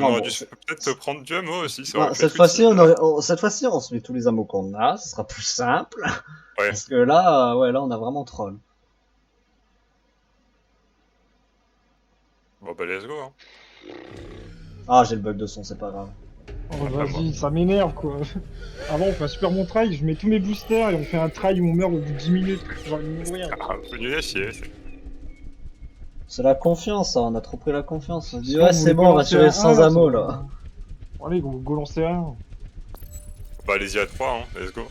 Non, aurait bon, dû peut-être te prendre du ammo aussi, ça non, aurait pu cette être fois-ci, utile. cette fois-ci, on se met tous les amos qu'on a, ce sera plus simple. Ouais. Parce que là, ouais, là, on a vraiment troll. Bon bah let's go, hein. Ah, j'ai le bug de son, c'est pas grave. Oh, moi. vas-y, ça m'énerve quoi. Avant, on fait un super bon try, je mets tous mes boosters et on fait un try où on meurt au bout de 10 minutes. J'ai envie de mourir. Ah, un peu nul à chier. C'est la confiance, ça, on a trop pris la confiance. On se dit, Sinon, ouais, vous c'est voulez bon, on va lancer tirer un sans 1 là, ammo, ça là. va. Bon, allez, go lancer un. Bah allez-y à 3, hein, let's go.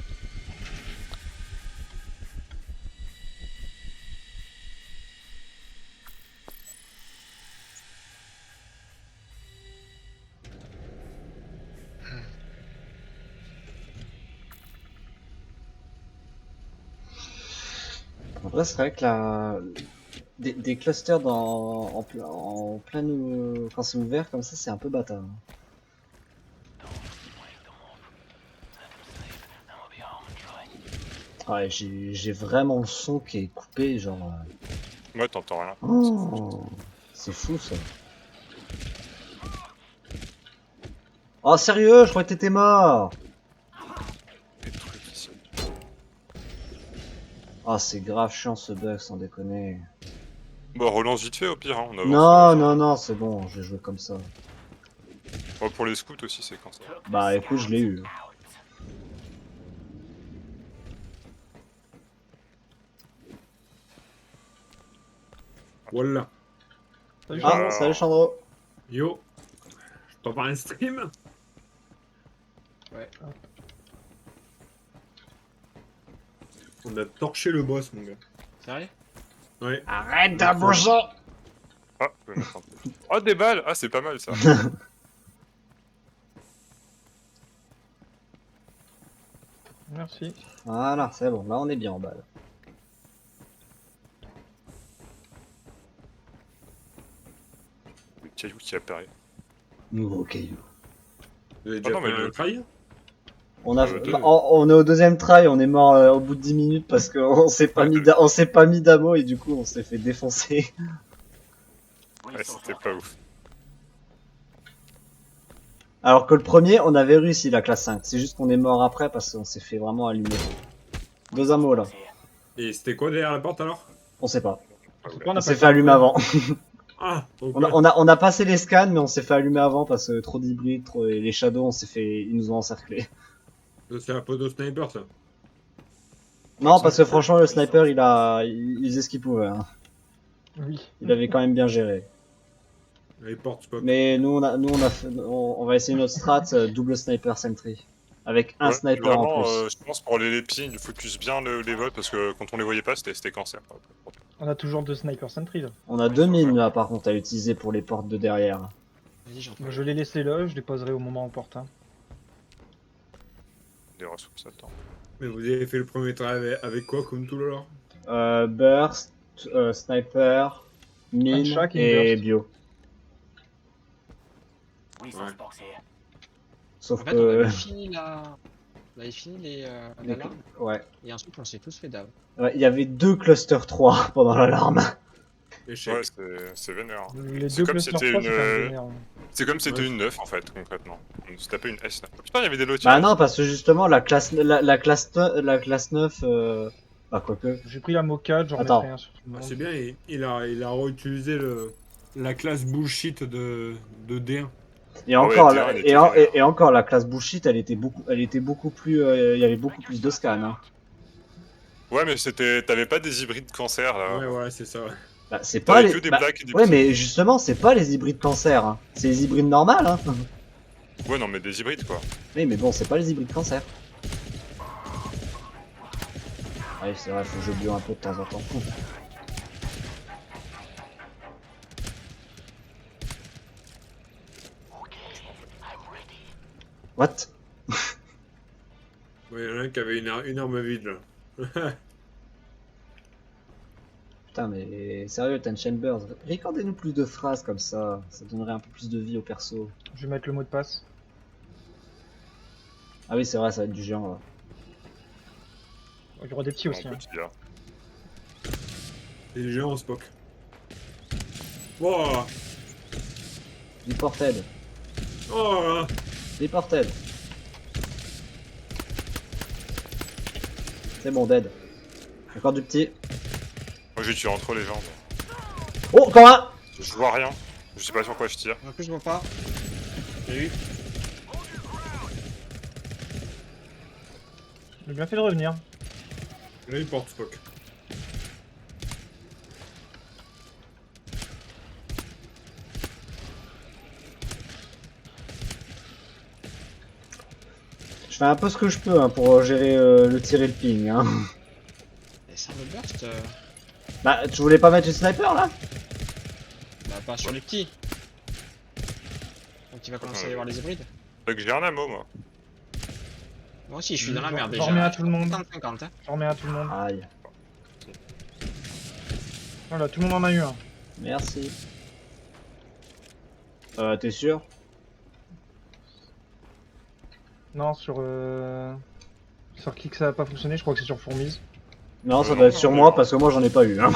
En vrai, c'est vrai que des clusters en plein quand c'est ouvert comme ça, c'est un peu bâtard. Ouais, j'ai vraiment le son qui est coupé, genre. Ouais, t'entends rien. Oh, c'est fou ça. Oh, sérieux, je croyais que t'étais mort. Des trucs ici. Ah, c'est grave chiant ce bug, sans déconner. Bon, relance vite fait au pire, hein, on avance. Non, non, non, c'est bon, je vais jouer comme ça. Bon, pour les scouts aussi, c'est quand ça. Bah écoute, je l'ai eu. Voilà. Salut, Ah, Chandro. salut Chandro. Yo. Je t'en parle un stream. Ouais. On a torché le boss, mon gars. Sérieux? Ouais. Arrête d'aboucher. Ah, je vais mettre un peu. Oh, des balles. Ah, c'est pas mal ça. Merci. Voilà, c'est bon, là on est bien en balle. Le caillou qui apparaît. Nouveau caillou. Vous avez Ah déjà non, mais fait un le- try deux. On est au deuxième try, on est mort au bout de 10 minutes parce qu'on s'est pas on s'est pas mis d'ammo et du coup on s'est fait défoncer. Ouais, c'était pas ouf. Alors que le premier, on avait réussi la classe 5. C'est juste qu'on est mort après parce qu'on s'est fait vraiment allumer. 2 ammos là. Et c'était quoi derrière la porte alors? On sait pas. Pourquoi On n'a s'est pas fait allumer avant. Ah, ok. On a passé les scans mais on s'est fait allumer avant parce que trop d'hybrides, et les shadows, ils nous ont encerclés. C'est un poteau sniper ça. Non, parce que franchement le sniper il faisait ce qu'il pouvait. Hein. Oui. Il avait quand même bien géré. Les portes spot. Mais nous on va essayer notre strat double sniper sentry avec un Ouais, sniper en vraiment, plus. je pense pour les épines, il focus bien les vols parce que quand on les voyait pas, c'était cancer. On a toujours 2 sniper sentry là. On a 2 mines là par contre à utiliser pour les portes de derrière. Vas-y, j'entends. Moi, je les laisser là, je les poserai au moment opportun. Des ressources, attends. Mais vous avez fait le premier try avec quoi comme tout alors? Burst, sniper, mine Handshake et burst. bio. Ouais. Sauf En fait, on que avait fini la... On avait fini l'alarme, ouais, et ensuite on s'est tous fait down. ouais, il y avait 2 clusters 3 pendant l'alarme. Échec. Ouais, c'est vénère. Les C'est deux comme clusters c'était 3, c'est quand même une. vénère. C'est comme si c'était Ouais. une 9 en fait, concrètement. On se tapait une S. Oh, putain, il y avait des lots. Bah non, parce que justement la classe 9 bah quoique. J'ai pris la mocade, j'en Attends. remettrai un sur tout le Ah, monde. c'est bien, il a réutilisé la classe bullshit de D1. Et Ah encore, ouais, D1, il était vénère. et encore la classe bullshit, elle était beaucoup plus, il y avait beaucoup plus de scans. Hein. Ouais, mais t'avais pas des hybrides cancer là. Ouais, ouais, c'est ça. Bah c'est pas T'avais les. que des Bah, blacks et des ouais, petits. mais justement, c'est pas les hybrides cancer. Hein. C'est les hybrides normales. Hein. Ouais, non, mais des hybrides quoi. Oui, mais bon, c'est pas les hybrides cancer. Ouais, c'est vrai, faut que je bio un peu de temps en temps. What? Ouais, il y en a un qui avait une arme vide là. Putain, mais sérieux, Ten Chambers, recordez-nous plus de phrases comme ça donnerait un peu plus de vie au perso. Je vais mettre le mot de passe. Ah oui, c'est vrai, ça va être du géant là. Il y aura des petits aussi. En Hein. petit, là. Et les géants Spock. Wow. Du ported. Oh là là. Deported. C'est bon, dead. Encore du petit. Moi j'ai tué entre les jambes. Oh, encore un. Je vois rien. Je sais pas sur quoi je tire. En plus, je vois pas. J'ai eu. J'ai bien fait de revenir. Là, il porte Spock. Je fais un peu ce que je peux hein, pour gérer le tir et le ping. Hein. Et ça me burst. Bah, tu voulais pas mettre une sniper là? Bah, pas sur les petits. Donc, il va commencer à y avoir les hybrides. Fait que j'ai un ammo moi. Moi aussi, je suis dans la merde J'en déjà. remets à tout le monde. 50-50, hein. J'en remets à tout le monde. Aïe. Voilà, tout le monde en a eu un. Merci. T'es sûr? Non, sur qui que ça a pas fonctionné, je crois que c'est sur Fourmise. Non, ça non, doit être non, sur non, moi non. parce que moi j'en ai pas eu. Hein.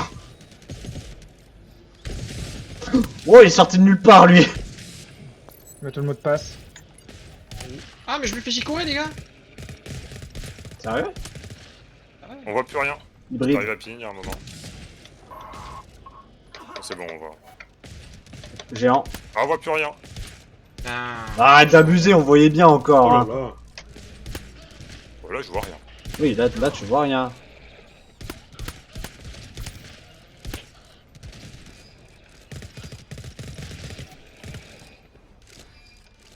Oh, il est sorti de nulle part lui. Mettez le mot de passe. Ah, mais je me fais chicorer, les gars. Sérieux? On voit plus rien. Hybride. T'arrives à ping à un moment. Ah, c'est bon, on voit. Géant. Ah, on voit plus rien. Ah. Arrête d'abuser, on voyait bien encore. Oh là Hein. là. Voilà, je vois rien. Oui, là tu vois rien.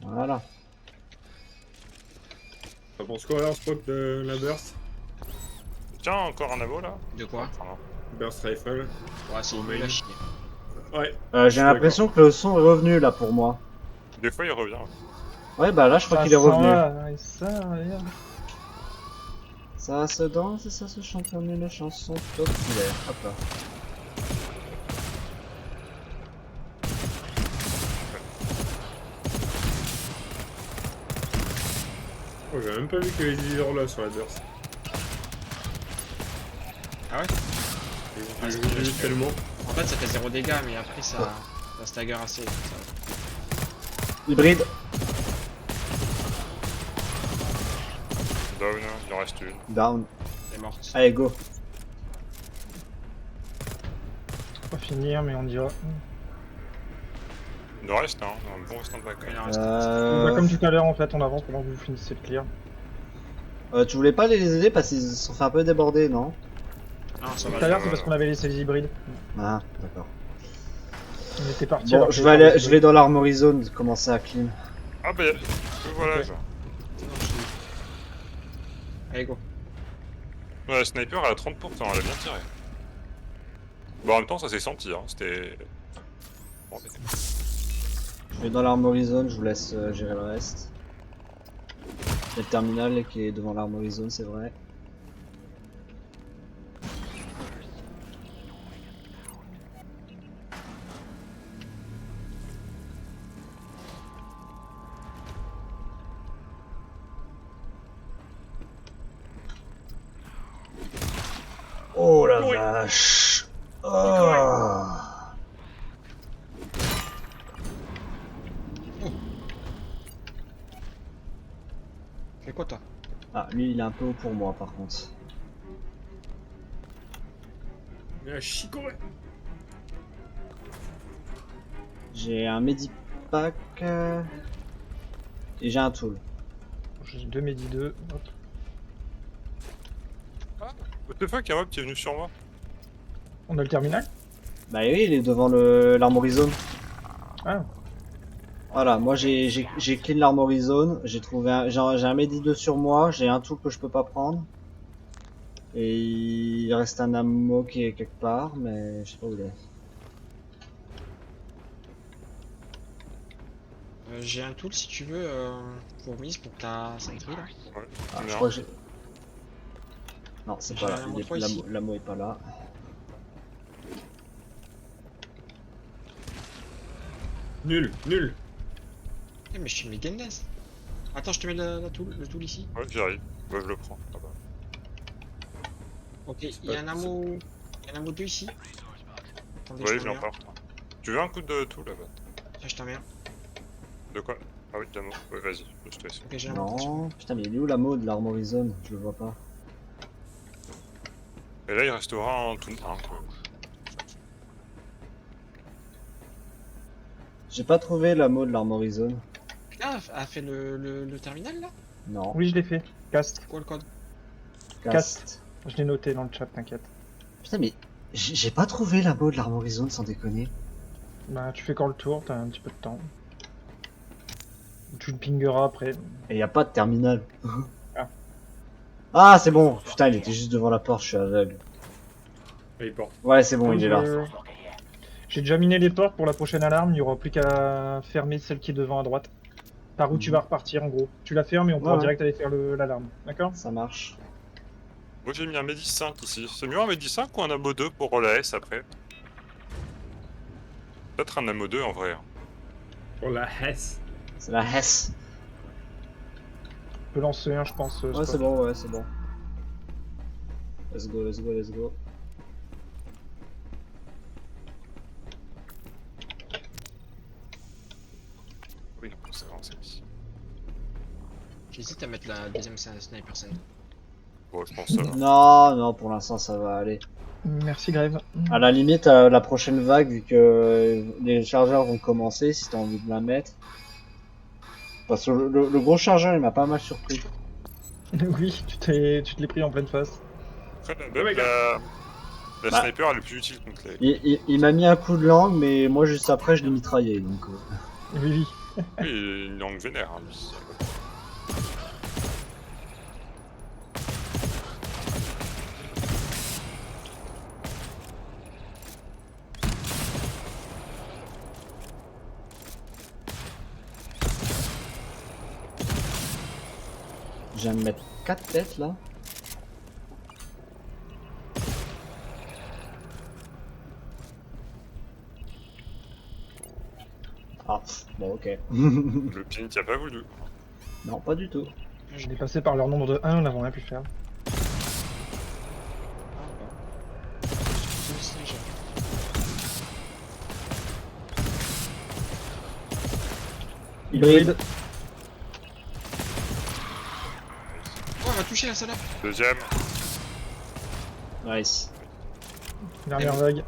Voilà. Ça pense quoi alors, Spock, de la burst? Tiens, encore un ammo là. De quoi? Enfin, Burst rifle. Ouais, c'est une main. à chier. Ouais. J'ai l'impression que le son est revenu là pour moi. des fois il revient. Ouais, bah là je crois Ça qu'il est s'en revenu. va, et ça, regarde. Ça se danse et ça se chante comme une chanson populaire. Hop là. Oh, j'ai même pas vu qu'il y avait des leaders là sur la burst. Ah ouais? J'ai vu tellement. En fait, ça fait 0 dégâts, mais après, ça stagger assez. Ça... Hybride. Down, il en reste une. Down. Elle est morte. Allez, go. Pas finir, mais on dira. Il en reste un bon restant de backup. Il en reste Bah, comme tout à l'heure, en fait, on avance pendant que vous finissez de clear. Tu voulais pas les aider parce qu'ils se sont fait un peu déborder, non? Non, ça Tout va. à l'heure, c'est parce qu'on avait laissé les hybrides. Ah, d'accord. On était parti. Bon, je vais dans l'armory zone commencer à clean. Ah bah, voilà, Ok. genre. Allez, go. Ouais, la sniper elle a 30%, elle a bien tiré. Bon, en même temps, ça s'est senti, hein. C'était. Bon, mais... Je vais dans l'armory zone, je vous laisse gérer le reste. Il y a le terminal qui est devant l'armory zone, c'est vrai. Oh la vache! Oh. Fais quoi, toi? Ah, lui il est un peu haut pour moi par contre. Il a chicoré. J'ai un medipack et j'ai un tool. J'ai 2 Medi 2. Hop. What the fuck, y'a un mob qui est venu sur moi. On a le terminal. Bah oui, il est devant l'armory zone. Ah, Voilà, moi j'ai clean l'armory zone, j'ai trouvé j'ai un Medi 2 sur moi, j'ai un tool que je peux pas prendre. Et il reste un ammo qui est quelque part, mais je sais pas où il est. J'ai un tool si tu veux pour mise pour ta sentry là. Ouais, Ah, je merde. crois que j'ai... Non, c'est J'ai pas un là, ammo 3 ici. l'ammo est pas là. Nul, nul. Eh, mais je te mets Gendes. Attends, je te mets le tool ici. Ouais, j'arrive. Ouais, je le prends. Ah bah. Ok, il y a un ammo. Il y a un ammo 2 ici. Attendez, Ouais, je je t'en viens mets un. pas. Tu veux un coup de tout là-bas? Tiens, je t'en mets un. De quoi? Ah oui, Damo. Ouais, vas-y, je te laisse. Ok, j'ai l'impression. Non, putain, mais il est où la mode de l'Armory Zone? Je le vois pas. Et là, il restera un tout un, quoi. J'ai pas trouvé la mode de l'Armory Zone. Ah, a fait le terminal là? Non. Oui, je l'ai fait. Cast. Quoi le code? Cast. Je l'ai noté dans le chat, t'inquiète. Putain, mais j'ai pas trouvé la mode de l'Armory Zone sans déconner. Bah, tu fais quand le tour, t'as un petit peu de temps. Tu le pingeras après. Et y a pas de terminal. Ah. Ah, c'est bon. Putain, il était juste devant la porte, je suis aveugle. Et il porte. Ouais, c'est bon, Oui, il est là. J'ai déjà miné les portes pour la prochaine alarme, il n'y aura plus qu'à fermer celle qui est devant à droite. Par où tu vas repartir en gros. Tu la fermes et on pourra Ouais. direct aller faire l'alarme. D'accord? Ça marche. Moi, j'ai mis un Médis 5 ici. C'est mieux un Médis 5 ou un Amo 2 pour la S après? Peut-être un Amo 2 en vrai. Hein. Pour la Hess. C'est la Hess. Je peux lancer un, je pense. Ouais, c'est bon, ouais, c'est bon. Let's go, let's go, let's go. Oui, non, c'est vraiment c'est ici. J'hésite à mettre la deuxième sniper scène. Bon, je pense que ça va. Non, non, pour l'instant, ça va aller. Merci Grève. À la limite, la prochaine vague, vu que les chargeurs vont commencer, si t'as envie de la mettre. Parce que le gros chargeur, il m'a pas mal surpris. Oui, tu te l'es pris en pleine face. Après, Ouais, la Bah. sniper, elle est plus utile contre les. Il m'a mis un coup de langue, mais moi, juste après, je l'ai mitraillé, donc... Oui, oui. Oui, une langue vénère, hein, lui. Je viens de mettre 4 têtes, là. Ah, bon, ok. Le pin qui a pas voulu. Non, pas du tout. Je l'ai passé par leur nombre de 1, on n'avons rien pu faire. Hybride. Oh, elle m'a touché la salope! Deuxième. Nice. Dernière vague.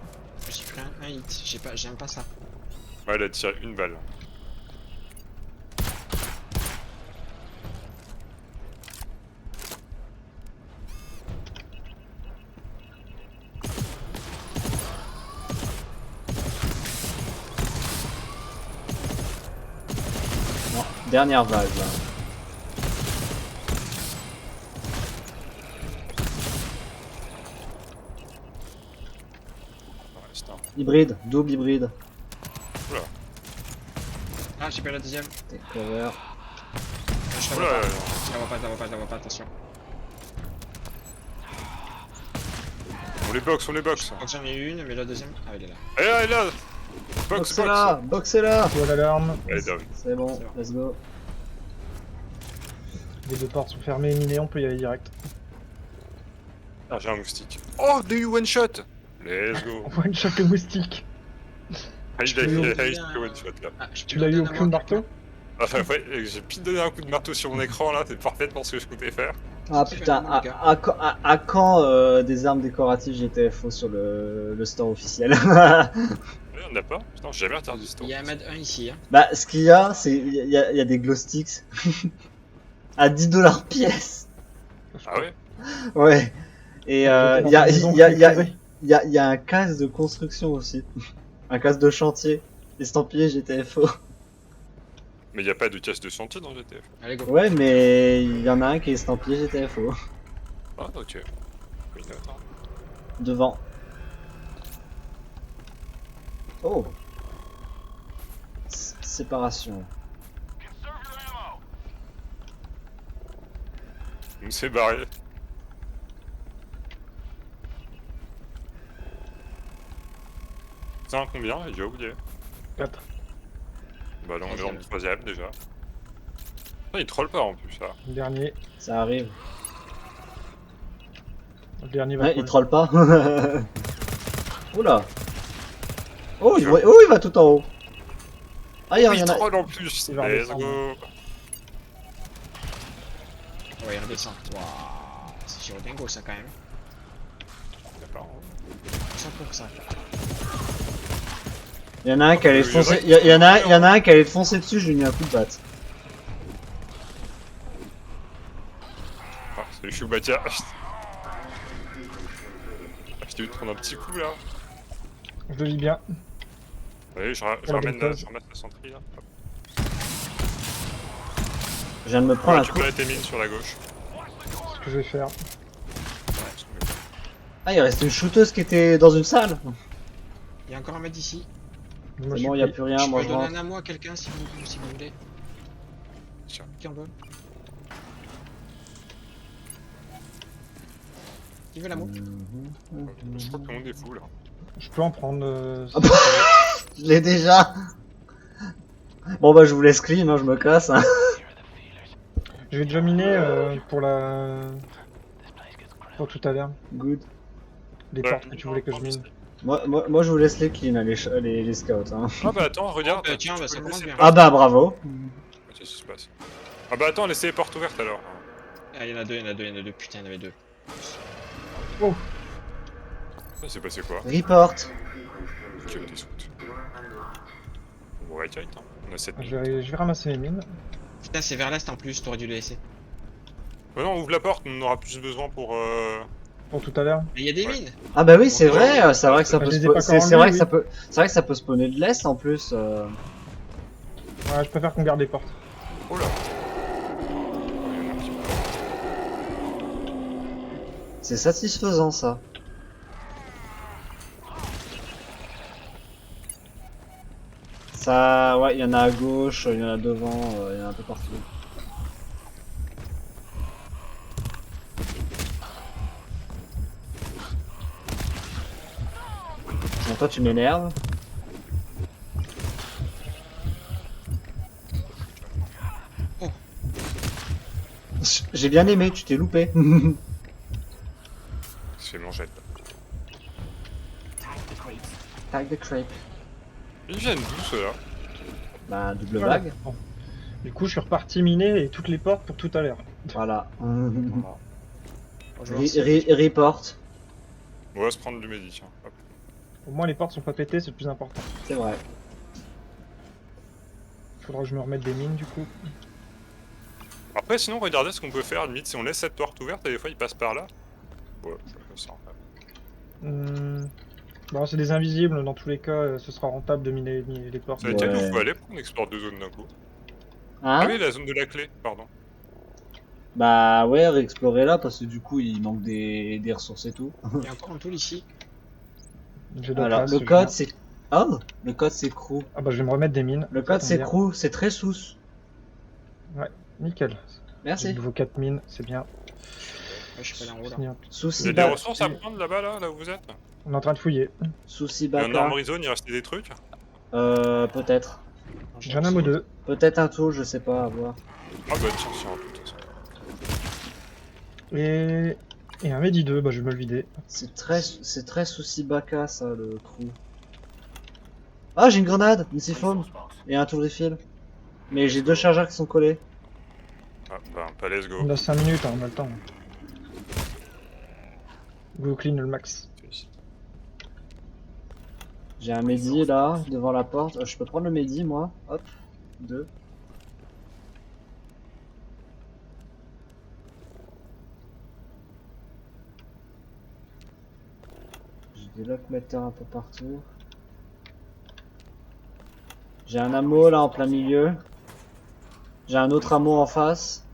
J'ai pris un hit, j'aime pas ça. Ouais, elle a tiré une balle. Non, dernière vague, là. Ouais, c'est un. Hybride, double hybride. Ah, j'ai pas la deuxième. Take cover. Je la vois Oula, pas. Je la vois pas, attention. on les boxe. Donc j'en ai une, mais la deuxième. Ah, elle est là. Elle est là. Box, Boxez-la, boxez-la. Soit l'alarme. Elle est dingue. C'est bon, C'est bon. let's go. Les deux portes sont fermées et minées, on peut y aller direct. Ah, j'ai un moustique. Oh, do you one shot? Let's go. One shot le moustique. Ah, il a fait one shot là. Ah, je peux Tu l'as eu au donner un coup de mot. marteau? Enfin, ouais, j'ai pile donné un coup de marteau sur mon écran là, c'est parfaitement ce que je comptais faire. Ah C'est putain, pas les gars. à quand des armes décoratives GTFO sur le store officiel? Ouais, on n'a pas? Putain, j'ai jamais interdit ce tour. Il y a un Mad 1 ici, hein. Bah, ce qu'il y a, c'est il y a des glow sticks à 10$ pièce. Ah ouais? Ouais. Et il y a un casque de construction aussi, un casque de chantier, estampillé GTFO. Mais y a pas de caisse de chantier dans GTF. Allez, go. Ouais, mais il y en a un qui est estampillé GTFO Ah, ok. Oui, attends. devant. Oh. Séparation. On s'est barré. C'est un combien? J'ai déjà oublié. 4. Bah là, on est en Troisième. troisième déjà. Ah, il troll pas en plus là. Le dernier. Ça arrive. Le dernier va Ouais, il troll. troll pas. Oula. Oh, il va tout en haut. Ah, il y en Il a. troll en plus. Il va Let's redescendre. go. Ouais, il redescend. Waouh, c'est sur dingo ça quand même. D'accord. Ça pour ça. Il y en a un qui allait te Il y en a foncer. qui Il y en a sont un qui allait te foncer dessus, je lui ai mis un coup de batte. Ah, salut Chewbacca. Je t'ai vu te prendre un petit coup là. Je le vis bien. Oui, je la ramène bonne cause. je ramasse la sentry là. Hop. Je viens de me prendre un coup. Récupérer tes mines sur la gauche. C'est ce que je vais faire. Ah, il restait une shooteuse qui était dans une salle. Il y a encore un mec ici. Moi, C'est je bon, suis il y a pris. plus rien, Je moi peux je donner rentre. un ammo à quelqu'un si vous voulez. Tiens. Qui en veut? Qui veut l'ammo? Je crois que tout le monde est fou là. Je peux en prendre. Ah bah, je l'ai déjà. Bon bah je vous laisse clean, hein, je me casse. Hein. Je vais déjà miner pour la. Pour tout à l'heure. Good. Les Ouais, portes que tu voulais que je mine. Moi je vous laisse les clean, hein, les scouts. Hein. Ah bah attends, regarde. bah tiens, tu bah, peux ça commence laisser bien. pas- Ah bah bravo. Qu'est-ce qui se passe? Ah bah attends, laissez les portes ouvertes alors. Ah, il y en a deux, il y en a deux, il y en a deux. Putain, il y en avait deux. Ça s'est passé quoi? Report. Qui veut tes scouts? Bon, right, hein. On a 7 minutes. Je vais ramasser mes mines. Putain, c'est vers l'est en plus, t'aurais dû le laisser. Bah non, ouvre la porte, on en aura plus besoin pour Pour tout à l'heure. Mais il y a des Ouais. mines! Ah bah oui, c'est Donc, vrai, c'est vrai que ça je peut les ai spo- pas c'est encore c'est vrai enlevés, que ça peut c'est vrai que ça peut spawner de l'est en plus. Ouais, je préfère qu'on garde les portes. Oh là. Oh, il y en a un petit peu. C'est satisfaisant ça. Ça, ouais, il y en a à gauche, il y en a devant, il y en a un peu partout. Bon, toi tu m'énerves. Oh. J'ai bien aimé, tu t'es loupé. Il se fait manger. Tag the crepe. Ils viennent d'où ceux-là? Bah, double Voilà. vague. Bon. Du coup, je suis reparti miner et toutes les portes pour tout à l'heure. Voilà. Bon, je vais voir si- Report. On va se prendre du médi, tiens. Hop. Au moins, les portes sont pas pétées, c'est le plus important. C'est vrai. Faudra que je me remette des mines du coup. Après, sinon, regardez ce qu'on peut faire. Limite, si on laisse cette porte ouverte, et des fois, ils passent par là. Ouais, je fais ça. Bon, c'est des invisibles, dans tous les cas, ce sera rentable de miner les portes. Ça va être où Ouais. faut aller pour qu'on explore deux zones d'un coup? Hein? Ah oui, la zone de la clé, pardon. Bah ouais, réexplorer là parce que du coup il manque des ressources et tout. Il y a encore un tool ici. J'ai d'autres Alors races, le je code viens. c'est... Oh, le code c'est crew. Ah bah je vais me remettre des mines. Le Ça code tombe c'est bien. crew, c'est très sous. Nickel. J'ai Merci. de nouveau 4 mines, c'est bien. Ouais, je peux aller en haut là. Il y Souci a des ba... ressources à prendre là-bas, là où vous êtes? On est en train de fouiller. Souci Il y a un baka. armory zone, il restait des trucs? Peut-être. J'ai un ammo 2. Peut-être un tool, je sais pas, à voir. Ah bah tiens, c'est un peu de toute façon. Et un Medi 2, bah je vais me le vider. C'est très souci baka ça le crew. Ah j'ai une grenade, une siphon et un tool refill. Mais j'ai deux chargeurs qui sont collés. Ah bah, pas let's go. On a 5 minutes, hein, on a le temps. Go clean le max. J'ai un Medi là, devant la porte. Je peux prendre le Medi moi. Hop. 2. J'ai des lockmetters un peu partout. J'ai un ammo là en plein milieu. J'ai un autre ammo en face.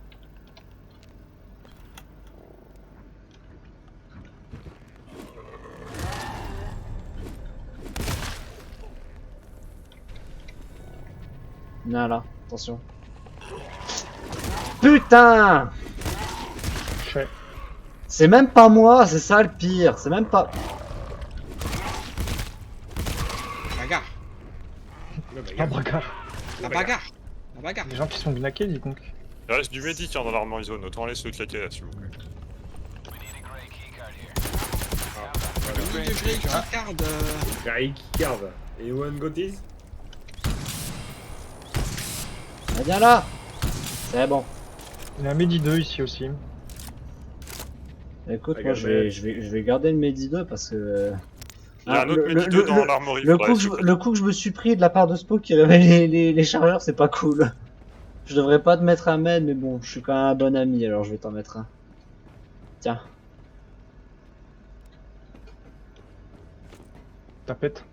Viens là, attention. Putain! Chais. C'est même pas moi, c'est ça le pire. C'est même pas. Bagarre! Ah bagarre. La bagarre! La bagarre! Les gens qui sont gnaqués, dis donc. Il reste du médic hein, dans l'armory zone, autant laisser le claquer là s'il vous plaît. Oui, de grey keycard, Gary Keycard. Et one got is? Ah, viens là. C'est bon. Il y a un Medi 2 ici aussi. Écoute, Ah, moi regardez. je vais garder le Medi 2 parce que. Il y a Ah, un autre Medi 2 dans l'armory. le coup que je me suis pris de la part de Spook qui réveille les chargeurs, c'est pas cool. Je devrais pas te mettre un med, mais bon, je suis quand même un bon ami, alors je vais t'en mettre un. Tiens. Tapette.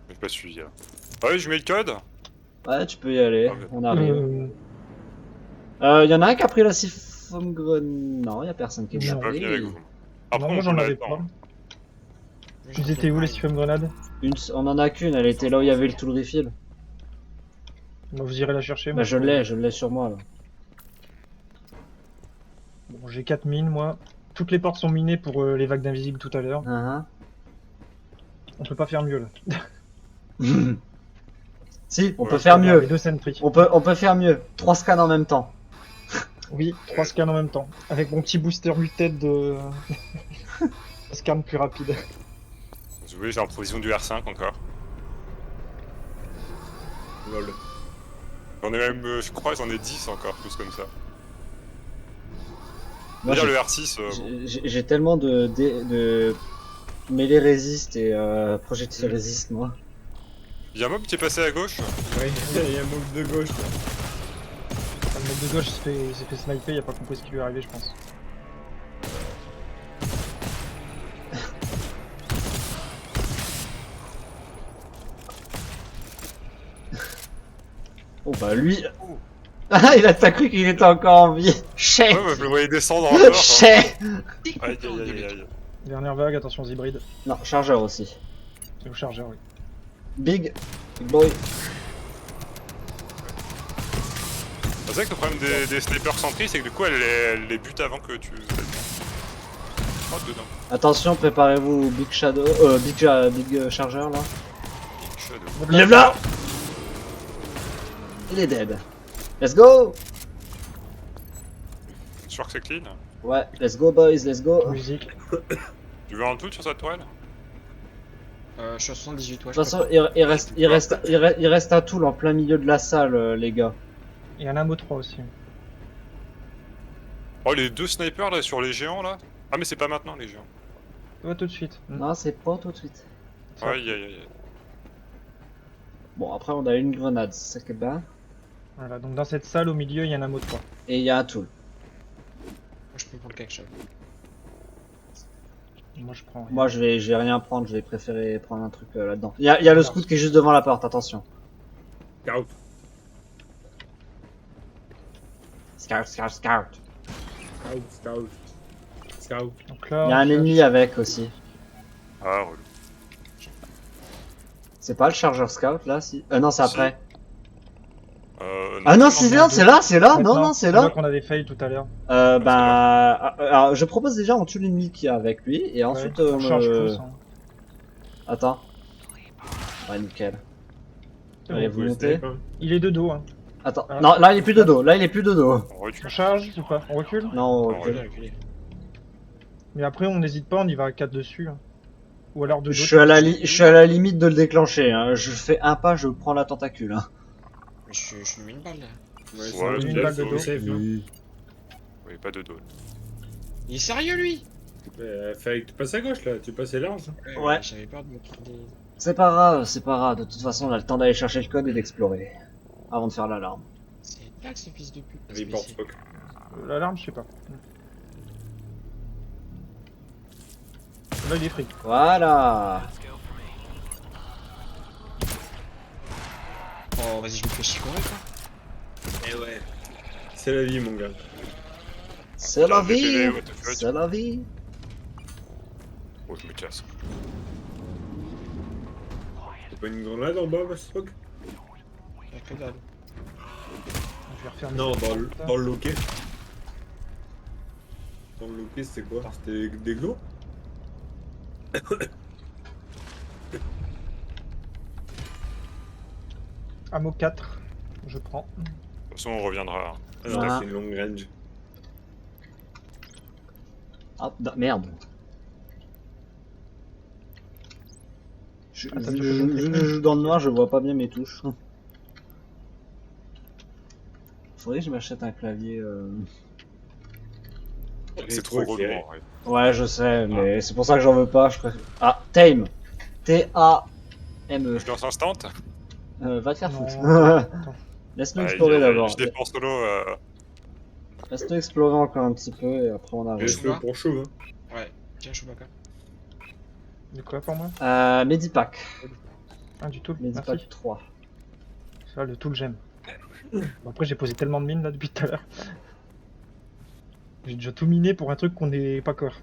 J'ai pas suivi là. Ouais, je mets le code. Ouais, tu peux y aller, Ah, ouais. on arrive. Y en a un qui a pris la siphon grenade. Non, y a personne qui Je suis l'a Non. pas venu avec pris. vous. Après, Non, on moi j'en peut avais l'attendre. pas. Moi, Ils j'ai étaient où les fait siphon grenades? On en a qu'une, elle était là où il y avait le tout le refill. Bon, vous irez la chercher. Bah Moi, je l'ai sur moi là. Bon, j'ai 4 mines moi. Toutes les portes sont minées pour les vagues d'invisibles tout à l'heure. Uh On peut pas faire mieux là. -huh. Si, on Ouais, peut faire Regarde, les mieux. 2 sentries. On peut faire mieux. 3 scans en même temps. Oui, 3 scans en même temps. Avec mon petit booster muted de. scan plus rapide. Oui, j'ai en provision du R5 encore. Lol. J'en ai même, je crois, j'en ai 10 encore, plus comme ça. Moi, Dire le R6, bon. j'ai tellement de mêlée résiste et projectile résiste moi. Il y a un mob qui est passé à gauche. Ouais, il y a un move de gauche là. Le mec de gauche s'est fait sniper, il a pas compris ce qui lui est arrivé, je pense. Oh bah lui. Ah, il a cru qu'il était encore en vie. Chais. Ouais, bah, je le voyais descendre encore. Hein. Chais. Aïe, aïe, aïe, aïe. Dernière vague, attention aux hybrides. Non, chargeur aussi. Et au chargeur, oui. Big boy. C'est vrai que le problème des snipers centrés, c'est que du coup, elle les bute avant que tu. Oh, dedans. Attention, préparez-vous au Big Shadow. Big chargeur là. Shadow. Lève là. Il est dead. Let's go. Sûr que c'est clean. Ouais, let's go boys, let's go. De Musique. Tu veux un tout sur cette toile? Je suis à 78, ouais. toute façon, il reste un tool en plein milieu de la salle, les gars. Il y en a un mot 3 aussi. Oh, les deux snipers là sur les géants là. Ah, mais c'est pas maintenant les géants. Ouais, tout de suite. Non, c'est pas tout de suite. Ça. Aïe, aïe, aïe. Bon, après on a une grenade, c'est ça qui est bien. Voilà, donc dans cette salle au milieu, il y en a un mot 3. Et il y a un tool. Moi, je peux prendre quelque chose. Moi je prends rien. Moi je vais rien prendre, je vais préférer prendre un truc là-dedans. Il y a le scout qui est juste devant la porte, attention. Scout. Scout. Scout, scout. Scout. Donc là, Il y a un ennemi avec aussi. Ah, relou. C'est pas le chargeur scout là si. Non, c'est Si. après. Non, Non, c'est là, c'est là. Non, c'est là. qu'on avait failli tout à l'heure. Alors, je propose déjà on tue l'ennemi qui est avec lui et ensuite Ouais, on charge tous. Hein. Attends. Ouais, nickel. C'est Allez, bon. vous Ouais, montez. snipe, hein. Il est de dos. Hein. Attends. Ah. Non, là il est plus de dos. Là il est plus de dos. On recule. On charge ou pas? On recule? Non, on Non, recule. Reculez. Mais après, on n'hésite pas, on y va à 4 dessus. Hein. Ou alors de dos. Je suis à la limite de le déclencher. Hein. Je fais un pas, je prends la tentacule. Hein. Mais je lui mets une balle là. Ouais, c'est Ouais, un une safe, balle de dos. safe, hein. Oui, pas de dos. Il est sérieux lui? Fallait que tu passes à gauche là, tu passais large. Ouais. J'avais peur de me prendre des. C'est pas grave, c'est pas grave. De toute façon, on a le temps d'aller chercher le code et d'explorer. Avant de faire l'alarme. C'est une blague ce fils de pute. Report SPC. Spock. L'alarme, je sais pas. Là, il est free. Voilà. Oh, vas-y, je me fais chicorer quoi. Eh ouais. C'est la vie, mon gars. C'est la Regarde les PV, vie. what the fuck. C'est la vie. Oh, je me casse. T'as pas une grenade en bas, Spock? Y'a que dalle. Je vais refaire Non, mes- dans le loquet. Dans le loquet, c'était quoi? C'était des glows? Ammo 4. Je prends. De toute façon, on reviendra. Ah non, Ah. c'est une longue range. Ah, merde. Attends, Vu tu que peux je joue dans le noir, je vois pas bien mes touches. Faudrait que je m'achète un clavier. C'est trop relou en vrai. Ouais, je sais, mais c'est pour ça que j'en veux pas. Je préfère... Ah, Tame. T-A-M-E. Je lance instant. Va te faire Non, foutre. attends. Laisse-nous Ah, explorer d'abord. Je défends solo. Laisse-nous explorer encore un petit peu et après on arrive. Laisse-le. Laisse-le pour chaud. Hein. Ouais, tiens, Chewbacca. De quoi pour moi? Medipack. Ah, du tout. Medipack Merci. 3. Ça, le tool, j'aime. Bon, après, j'ai posé tellement de mines là depuis tout à l'heure. J'ai déjà tout miné pour un truc qu'on n'est pas corps.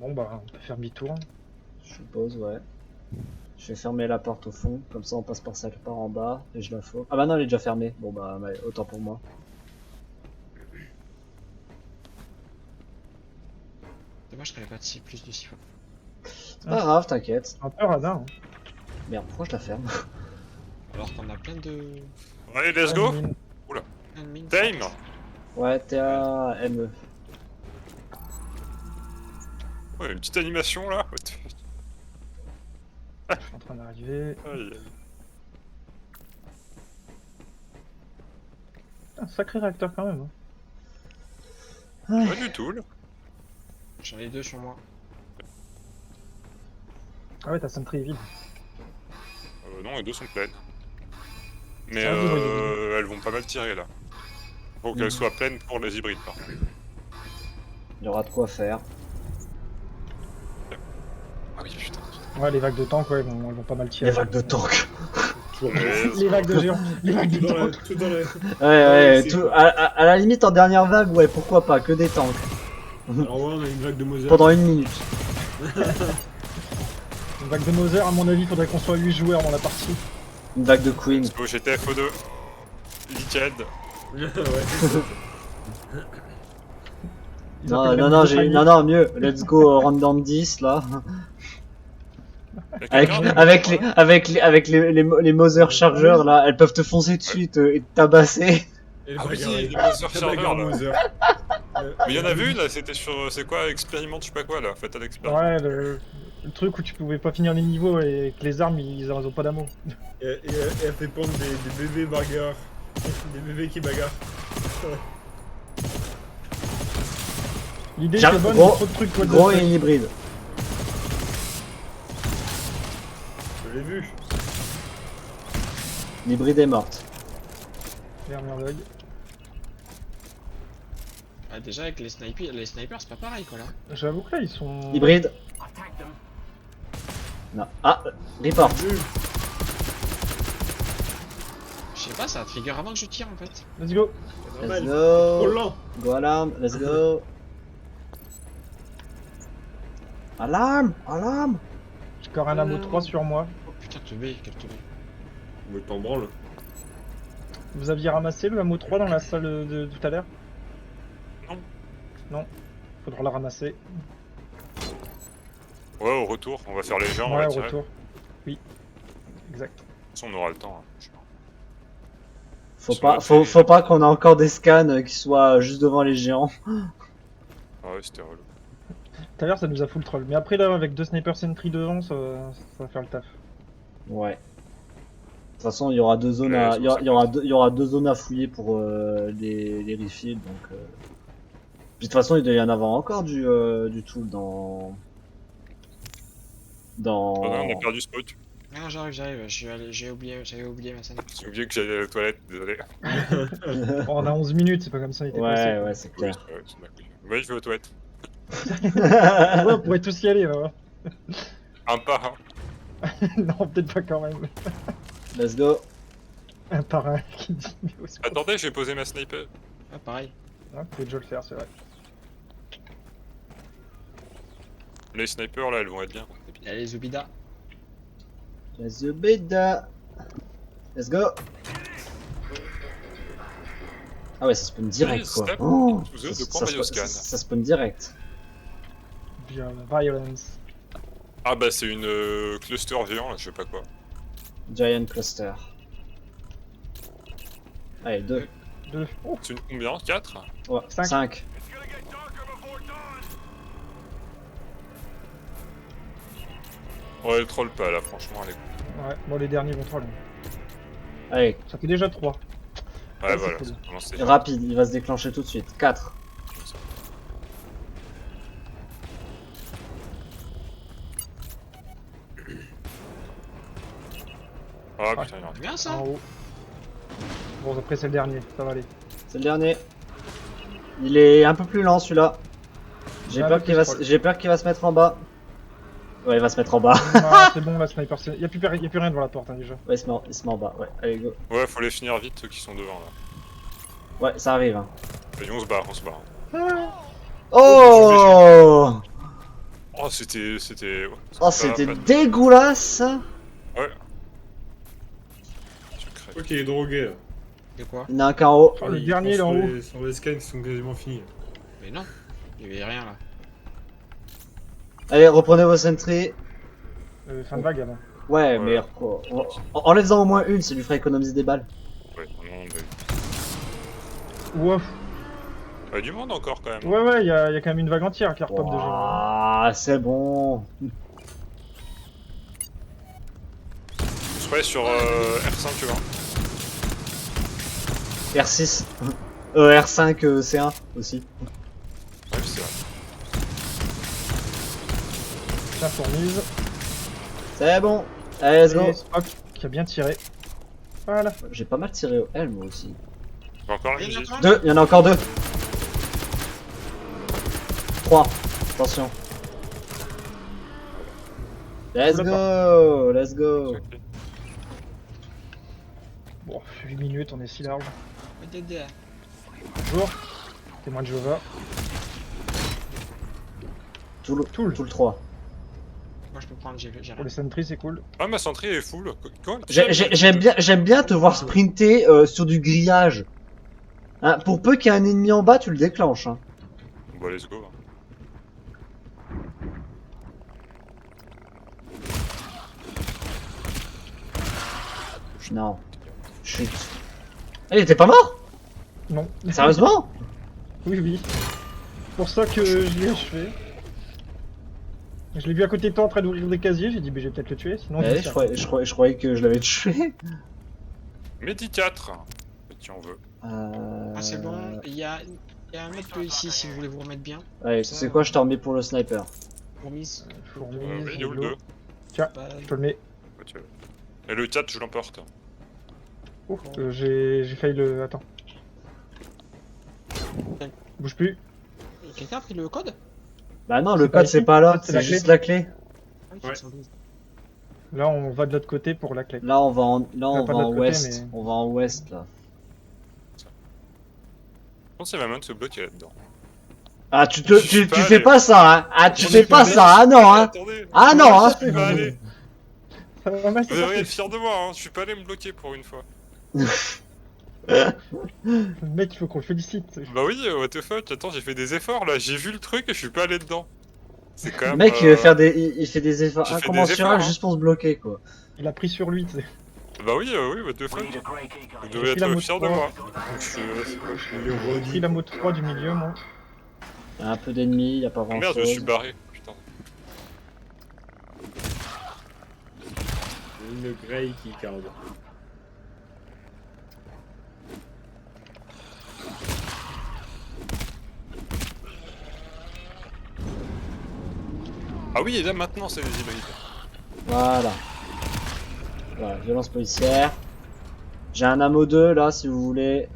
Bon, bah, on peut faire demi-tour. Je suppose, ouais. Je vais fermer la porte au fond, comme ça on passe par celle par en bas et je la faux. Ah bah non, elle est déjà fermée. Bon bah, autant pour moi. Dommage qu'elle ait pas de plus de siphon. C'est pas grave, t'inquiète. Un peu radin. Hein. Merde, pourquoi je la ferme? Alors qu'on a plein de Allez, let's go. Mine. mines. Time. Ouais, T-A-M-E. Ouais, une petite animation là. Je suis en train d'arriver. Aïe. Un sacré réacteur quand même. Hein. Pas du tout là. J'en ai 2 sur moi. Ah ouais, ta Sentry est vide. Non, les deux sont pleines. Mais C'est un hybride, elles vont pas mal tirer là. Faut qu'elles soient pleines pour les hybrides par contre. Il y aura de quoi faire. Ah oui, putain. Ouais, les vagues de tank, ouais, elles vont pas mal tirer. Les vagues de tank. Les vagues de géants. Les vagues de Tout dans la- tank. tout dans la- Ouais, c'est tout, cool. à la limite en dernière vague, ouais, pourquoi pas, que des tanks. Alors ouais, on a une vague de Mozart. Pendant 1 minute. Une vague de Mother, à mon avis, faudrait qu'on soit 8 joueurs dans la partie. Une vague de Queen. Let's go, j'étais FO2. Liquid. ouais. Ils Non, appellent non, même non, des j'ai, paliers. non, non, mieux. Let's go random 10 là. Y'a Avec, quelqu'un avec les Mother chargeurs là, elles peuvent te foncer dessus et te tabasser. Et le Ah oui, bagarre- les Mother la bagarre Chargeurs, là. Mozart. Mais y'en a vu une là, c'était sur. C'est quoi, expérimente, je sais pas quoi là, faites à l'expérience. Ouais, le truc où tu pouvais pas finir les niveaux et que les armes, ils ont pas d'amour. Et elle fait pondre des bébés bagarres. Des bébés qui bagarrent. L'idée J'ai- c'est bonne, gros- mais trop de trucs quoi de Gros et une hybride. Je l'ai vu. L'hybride est morte. Merde, dog. Ah, déjà avec les snipers c'est pas pareil quoi là. J'avoue que là, ils sont. Hybride. Non. Ah, report. Je sais pas, ça trigger avant que je tire en fait. Let's go. C'est Let's normal. Trop go. lent. Go alarme, let's go. Alarme, alarme. J'ai encore un amo 3 sur moi. Oh putain, teubé, quel teubé. Mais t'en branles. Vous aviez ramassé le amo 3 dans la salle de tout à l'heure? Non. Non. Faudra la ramasser. Ouais, au retour, on va faire les gens, on Ouais, va au tirer. retour. Oui. Exact. De toute façon, on aura le temps. Hein. Faut pas qu'on ait encore des scans qui soient juste devant les géants. Ah ouais, c'était relou. Tout à l'heure, ça nous a full troll. Mais après, là, avec 2 sniper sentry devant, ça va faire le taf. Ouais. De toute façon, il y aura deux zones Ouais, à, c'est il y aura- pour ça. il y aura deux zones à fouiller pour les refills, donc. Puis de toute façon, il doit y en avoir encore du tool dans. Oh non, on a perdu ce spot. Ah non, j'arrive, j'avais oublié ma scène. J'ai oublié que j'allais aux toilettes, désolé. Bon, on a 11 minutes, c'est pas comme ça, il était Ouais, ouais, c'est clair. Ouais, c'est ma couille. Ouais, je vais aux toilettes. Ouais, on pourrait tous y aller, là. Un par un. Non, peut-être pas quand même. Let's go. Un par un qui dit. Mais au secours. Attendez, je vais poser ma sniper. Ah, pareil. Ouais, vous pouvez déjà le faire, c'est vrai. Les snipers là, elles vont être bien. Et puis, allez, Zubida. Let's go, bida. Let's go. Ah ouais, ça spawn direct Oui, quoi. step Oh, to the ça, de ça, Bioscan. ça spawn direct. Bien, violence. Ah bah c'est une cluster géant là, je sais pas quoi. Giant cluster. Allez, 2. 2. Oh, C'est une combien 4? Ouais, Cinq. 5. Ouais, le troll pas là, franchement, allez. Ouais, bon, les derniers vont troll. Allez, Ça fait déjà 3. Ouais, c'est voilà, cool. ça commence à- rapide, il va se déclencher tout de suite. 4. Ah putain, il en C'est bien ça. En haut. Bon, après, c'est le dernier, ça va aller. C'est le dernier. Il est un peu plus lent celui-là. J'ai Ah, peur le qu'il va, plus j'ai peur qu'il va se mettre en bas. Ouais, il va se mettre en bas. Ah, c'est bon, la sniper. Il y a plus rien devant la porte, hein, déjà. Ouais, il se met en bas. Ouais, allez, go. Ouais, faut les finir vite, ceux qui sont devant là. Ouais, ça arrive. Hein. Vas-y, on se barre, on se barre. Oh Oh, c'était... ouais, Oh, c'était pas- dégueulasse. Ouais. Je crève. Je crois qu'il est drogué là. De quoi? Il y en a un qu'en haut. Oh, le Ils dernier, font là, en sur haut. les- Sur les scans, ils sont quasiment finis. Mais non. Il y avait rien là. Allez, reprenez vos sentries. Fin de vague, avant. Ouais, Ouais. mais quoi. Enlève-en au moins une, ça lui fera économiser des balles. Ouais, non, Ouf. il y a du monde encore quand même. Ouais, il y a quand même une vague entière qui repop de géants. Ah, c'est bon. On se croyait sur R5, tu vois. R6. R5, C1 aussi. Ouais, c'est vrai. Tiens, fourmise. C'est bon. Allez, let's go. Et Spock qui a bien tiré. Voilà. J'ai pas mal tiré au L, moi aussi. J'ai encore un Il y en a fusil. encore un. 2, il y en a encore 2. 3. Attention. Let's go. Let's go. Ok. Bon, 8 minutes, on est si large. Ouais, DD. Bonjour. Témoin de Jova. Tout le Tool. 3. Moi je peux prendre, j'ai Pour rien. les sentries, c'est cool. Ah, ma sentry est full. Quoi? J'aime bien te voir sprinter sur du grillage. Hein, pour peu qu'il y ait un ennemi en bas, tu le déclenches. Hein. Bon, let's go. Non. Chut. Il était pas mort? Non. Sérieusement? Oui, oui. C'est pour ça que je l'ai achevé. Je l'ai vu à côté de toi en train d'ouvrir des casiers, j'ai dit, mais je vais peut-être le tuer, sinon Eh, je vais je croyais que je l'avais tué. Medi 4. Si on veut. Ah c'est bon, il y a un mec ici si vous voulez vous remettre bien. Allez, c'est quoi, je t'en remets pour le sniper. Promise. Fourmise, Oui, il est où le rigolo. 2? Tiens, Bah, je te le mets. Et le 4, je l'emporte. Oh, j'ai failli le... Attends. Bouge plus. quelqu'un a pris le code? Bah non, C'est le pas code ici, c'est pas là, c'est la c'est clé. juste la clé. Ouais. Là, on va de l'autre côté pour la clé. Là on va en, là, on Pas va de en l'autre côté, ouest. mais- On va en ouest là. Je pense qu'il y a même un de se bloquer là-dedans. Ah tu Je suis tu pas fais allé. pas ça hein. Ah tu Je fais suis pas pas ça, ah non hein. Attendez. Ah non hein. Je suis pas allé. Ça va mal, Vous c'est devriez parti. être fiers de moi, hein. Je suis pas allé me bloquer pour une fois. Le mec, il faut qu'on le félicite. Bah oui, what the fuck, attends, j'ai fait des efforts là, j'ai vu le truc et je suis pas allé dedans. C'est quand Le même. mec il fait des efforts J'ai fait des incommensurables efforts, hein. juste pour se bloquer quoi. Il a pris sur lui, tu sais. Bah oui, what the fuck. Vous devriez pris la être moto fiers de trois. moi. Il est J'ai pris redit. la moto 3 du milieu, moi. Il y a un peu d'ennemis, il y a pas grand Merde, je me suis chose. barré, putain. Une Grey qui carde. Ah oui, et là maintenant c'est les hybrides. Voilà. Voilà, violence policière. J'ai un ammo 2 là si vous voulez.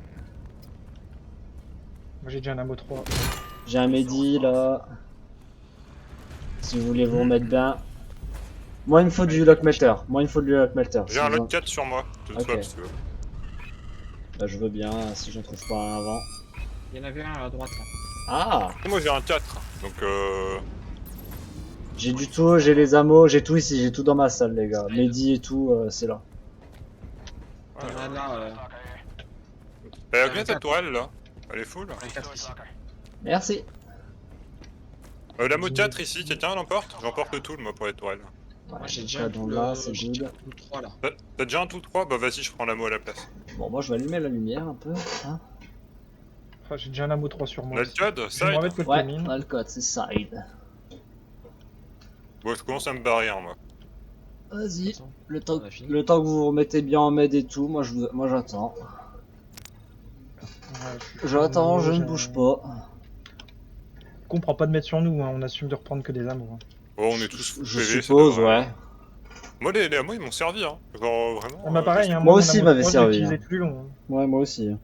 Moi, j'ai déjà un ammo 3. J'ai un Medi là. Si vous voulez vous remettre bien. Moi il me faut du lockmelter. Moi il me faut du lockmelter. J'ai un lock 4 sur moi, de Ok. toi si tu veux. Bah je veux bien si j'en trouve pas un avant. Il y en avait un à droite là. Ah, Moi j'ai un 4, donc j'ai du tout, j'ai les ammos, j'ai tout ici, j'ai tout dans ma salle les gars. Medi et tout, c'est là. Il y en a là, regarde ta tourelle là, elle est full. un 4 ici. Merci. La mode 4 ici, quelqu'un l'emporte? J'emporte le tout moi pour les tourelles. Ouais, Moi j'ai donc déjà là, un donc tout là, c'est j'ai good. déjà un tout 3 là. T'as déjà un tout 3? Bah vas-y, je prends la mot à la place. Bon, moi je vais allumer la lumière un peu. Hein. Enfin, j'ai déjà un ammo 3 sur On moi. a le aussi. code, Je vais ça me remettre côté Ouais, mine. on a le code, c'est side. Bon, je commence à me barrer, hein, moi. Vas-y, Attends, le temps, on a fini. le temps que vous vous remettez bien en med et tout, moi j'attends. Ouais, J'attends, je ne j'ai- bouge pas. On prend pas de mettre sur nous, hein. On assume de reprendre que des amours. Hein. Oh, on est tous full Je PV, ça suppose, devrait- ouais. Moi, moi, ils m'ont servi, hein. Genre, vraiment. Ah bah pareil, hein, Moi mon aussi, amour m'avait 3, je servi, l'utilisais hein. plus long. Hein. Ouais, moi aussi. Là,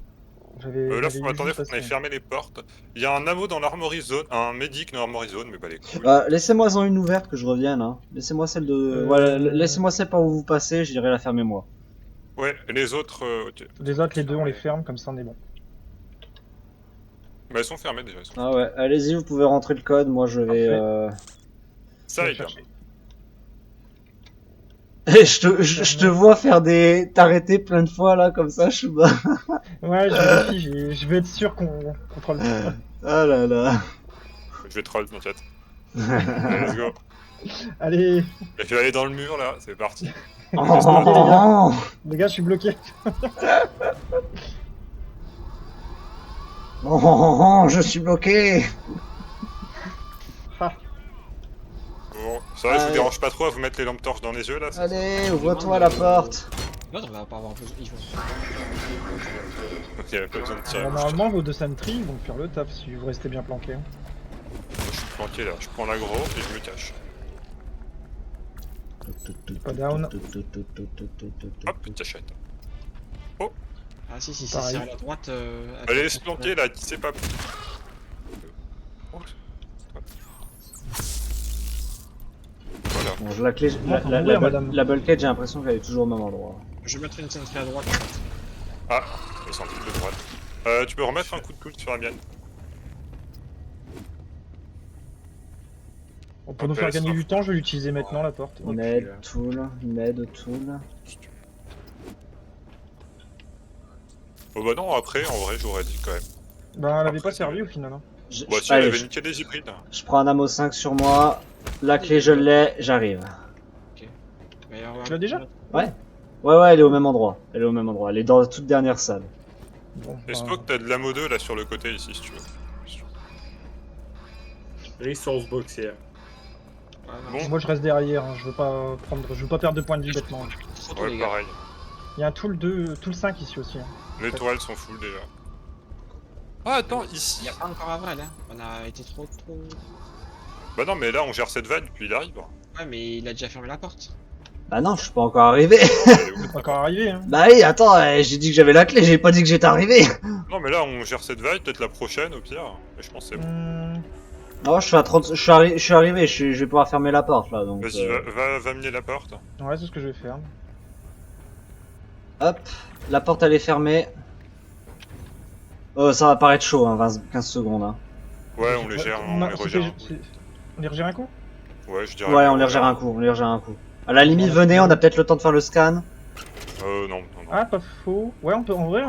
J'avais attendez, vu faut qu'on aille passer. fermer les portes. Il y a un ammo dans l'armory zone, un medic dans l'armory zone, mais bah les couilles. Laissez-moi en une ouverte que je revienne. Hein. Laissez-moi celle de. Voilà, laissez-moi celle par où vous passez, j'irai la fermer moi. Ouais, et les autres, ok. Les autres, les deux, on les ferme, comme ça on est bon. Bah, elles sont fermées déjà. Elles sont Ah ouais, allez-y, vous pouvez rentrer le code, moi je vais. Ça, Je les vais gars. chercher. Et je te vois faire des. T'arrêter plein de fois là, comme ça, je suis bas. Ouais, je vérifie, je veux être sûr qu'on contrôle. Ah là là. Je vais troll, t'inquiète. Allez, let's go. Allez, Et je vais aller dans le mur là, c'est parti. Oh, les gars, je suis bloqué. je suis bloqué. Ah, Bon, ça va, je vous Allez. dérange pas trop à vous mettre les lampes torches dans les yeux là. Allez, ouvre-toi la porte. L'autre, on va pas avoir besoin. Il faut. Ok, y avait pas besoin de tirer. alors, normalement, vos deux sentries vont faire le taf si vous restez bien planqué. Hein. Je suis planqué là, je prends l'aggro et je me cache. Pas down. Hop, une cachette. Ah si, si, Pareil. c'est à la droite. Allez, se planquer là, qui sait pas. Oh. Voilà. Bon, la clé, Moi, faut mourir, madame. la bulkhead, j'ai l'impression qu'elle est toujours au même endroit. Je vais mettre une sentry à droite. En fait. Ah, j'ai senti de droite. Tu peux remettre un coup de coude sur la mienne. On peut nous faire gagner du temps, je vais l'utiliser maintenant, la porte. Et Med puis, tool, med tool. Oh bah non, après, en vrai, j'aurais dit quand même. Ben, elle avait Après, pas servi au final. Hein. Bah si, Allez, elle avait niqué des hybrides. je prends un ammo 5 sur moi. La clé, je l'ai, j'arrive. Mais alors, Tu l'as déjà Ouais. Ouais, elle est au même endroit. Elle est au même endroit. Elle est dans la toute dernière salle. Bon, Et ben, Spock, t'as de l'ammo 2 là sur le côté ici si tu veux. Resource box here. Ouais, non, Bon. moi je reste derrière, hein. je veux pas perdre de points de vie bêtement. trop tôt, les Ouais, gars. pareil. Il y a un tool 5 ici aussi. Hein. Les toiles sont full déjà. Ah, attends, ici. Il y a pas encore Avril, hein. On a été trop. Bah non, mais là, on gère cette vanne, puis il arrive. Ouais, mais il a déjà fermé la porte. Bah non, je suis pas encore arrivé. Elle est où, C'est ta pas encore arrivé. Hein. Bah oui, attends, j'ai dit que j'avais la clé, j'ai pas dit que j'étais arrivé. Non, mais là, on gère cette vague, peut-être la prochaine au pire. Mais je pense que c'est bon. Non, je suis à 30, je suis arrivé, je vais pouvoir fermer la porte là, donc. Vas-y, va mener la porte. Ouais, c'est ce que je vais faire. Hop, la porte elle est fermée. Oh, ça va paraître chaud, hein, 15 secondes. Hein. Ouais, on les gère, on les regère. On les regère un coup. Ouais, je dirais. Ouais, on les regère un coup, on les regère un coup. À la limite, venez, on a peut-être le temps de faire le scan. Non. Ah, pas faux. Ouais, on peut en vrai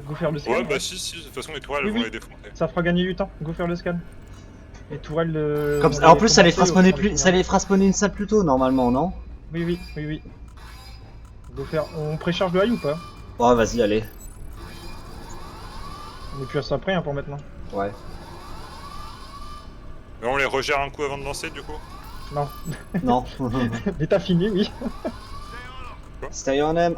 go faire le scan. Ouais, bah si, de toute façon, les toiles, elles Oui, vont oui. les défoncer. Ça fera gagner du temps. Go faire le scan. Et tourelle. Comme on ça, en plus, ça les fera commencer, spawner on plus, ça les fera spawner une salle plus tôt normalement, non? Oui. Go faire. On précharge le high ou pas? Ouais, vas-y, allez. On est plus à ça près hein, pour maintenant. Ouais. Mais on les regère un coup avant de lancer, du coup. Non. Non. Mais t'as fini, oui. Stay on M.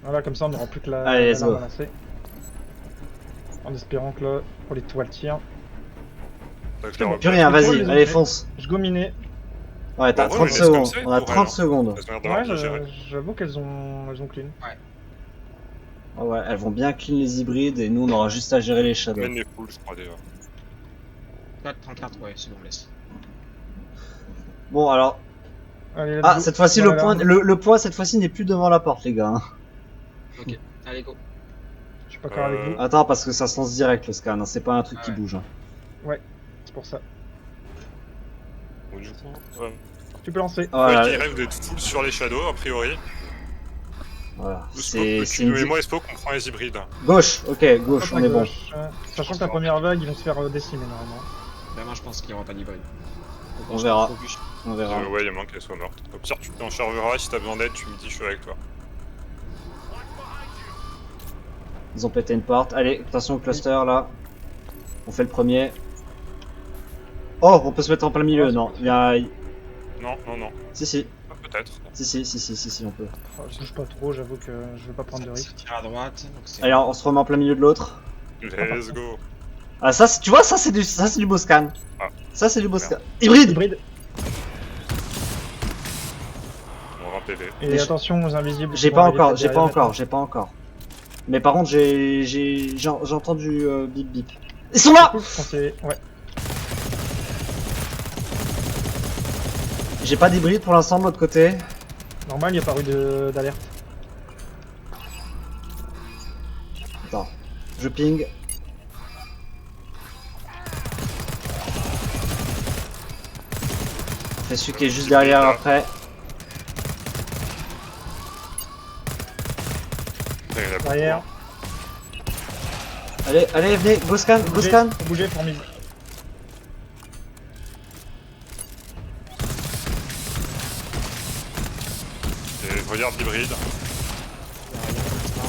Voilà, comme ça on n'aura plus que la. Allez, let's l'arme go. à lancer. En espérant que là, pour les toiles tirent. Donc, C'est bon. Plus rien, vas-y, Les allez, autres, fonce. Je go miné. Ouais, t'as Bah, ouais, 30 mais laisse comme secondes. ça, On a pour 30 elle, secondes. Elles ont l'air d'avoir Ouais, bien géré. j'avoue qu'elles ont clean. Ah ouais, elles vont bien clean les hybrides et nous on aura juste à gérer les shadows. Mène les poules, je crois déjà. 4-34, ouais, c'est bon, laisse. Bon alors, Allez, let's ah go. cette fois-ci Voilà, le point, le point cette fois-ci n'est plus devant la porte les gars. Hein. Allez, go. Je suis pas d'accord avec vous. Attends parce que ça se lance direct le scan, hein. C'est pas un truc qui Ouais. bouge. Hein. C'est pour ça. Bon, du coup, Tu peux lancer. Voilà, ouais, qui rêve d'être full sur les shadows, a priori. voilà. C'est C'est une... et moi, Spock, on prend les hybrides. Gauche, ok, gauche, Hop, on à est bon. gauche. Sachant que la première vague, ils vont se faire décimer normalement. Ben, moi, je pense qu'il y aura pas d'hybride. On verra. On verra. Ouais, il y a moins qu'elle soit morte. Au pire, tu t'en chargeras, si t'as besoin d'aide, tu me dis, je suis avec toi. Ils ont pété une porte. Allez, attention au cluster là. On fait le premier. Oh, on peut se mettre en plein milieu, non. Il y a... Non. Si. peut-être. Si, on peut. Oh, je bouge pas trop, j'avoue que je veux pas prendre de Ça risque. tire à droite, donc c'est... Allez, on se remet en plein milieu de l'autre. Let's go. Ah, ça, tu vois, ça c'est du beau scan. Ah. Ça c'est du beau scan. Hybride. Hybride. On va PV. Et Mais attention aux invisibles. J'ai qui pas vont arriver encore, peut-être derrière. j'ai pas encore. Mais par contre, j'ai entendu bip bip. Ils sont là. Du coup, je pensais... Ouais. J'ai pas d'hybride pour l'instant de l'autre côté. Normal, il n'y a pas eu d'alerte. Attends, je ping. C'est celui qui est juste derrière après. Putain, il y en a beaucoup, Derrière. hein. Allez, venez, go scan, go scan. Bougez, fourmis. Et je regarde l'hybride.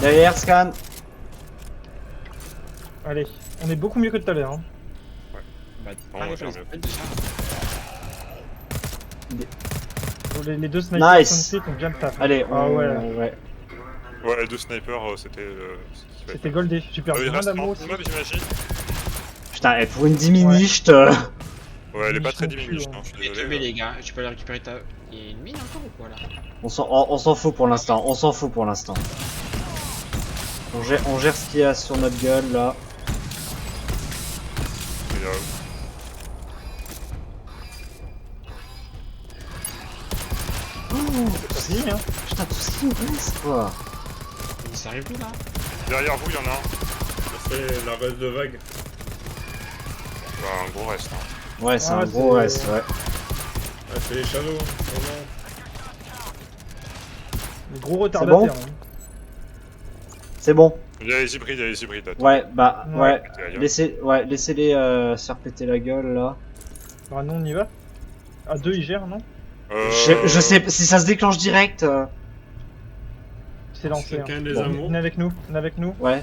Derrière, scan. Allez, on est beaucoup mieux que tout à l'heure. Hein. Bah, Bon, pas ouais, les c'est places, mieux. déjà. Les deux snipers Nice. Sunset ont bien le taf. Allez, Ah ouais. ouais. Ouais, les deux snipers, c'était... ce qu'il fallait C'était faire. goldé. J'ai perdu Il plein reste d'amour 30 aussi. mobs, j'imagine. Putain, et pour une diminiche, Ouais, elle est pas très Diminution diminuée, cul, hein, je suis Et désolé. mais les gars, tu peux aller récupérer ta... Il y a une mine encore ou quoi là? on s'en fout pour l'instant, on s'en fout pour l'instant. On gère ce qu'il y a sur notre gueule là. Et, Si, hein. Putain, tout ce qui me blesse quoi. Ça arrive plus là? derrière vous, il y en a un. C'est la reste de vague. Bah, un gros reste. Hein. Ouais, c'est Ah, un gros c'est- reste, ouais. Ah, c'est les shadows, hein, vraiment. Les gros retardataires. bon hein. C'est bon. Il y a les hybrides. Attends. Ouais, bah, ouais. T'es ailleurs. Laissez-les se faire péter la gueule là. Bah non, on y va. À deux, ils gèrent, non? Je sais, si ça se déclenche direct. C'est lancé. Hein. Chacun des Bon. amours. Venez avec nous, venez avec nous. Ouais.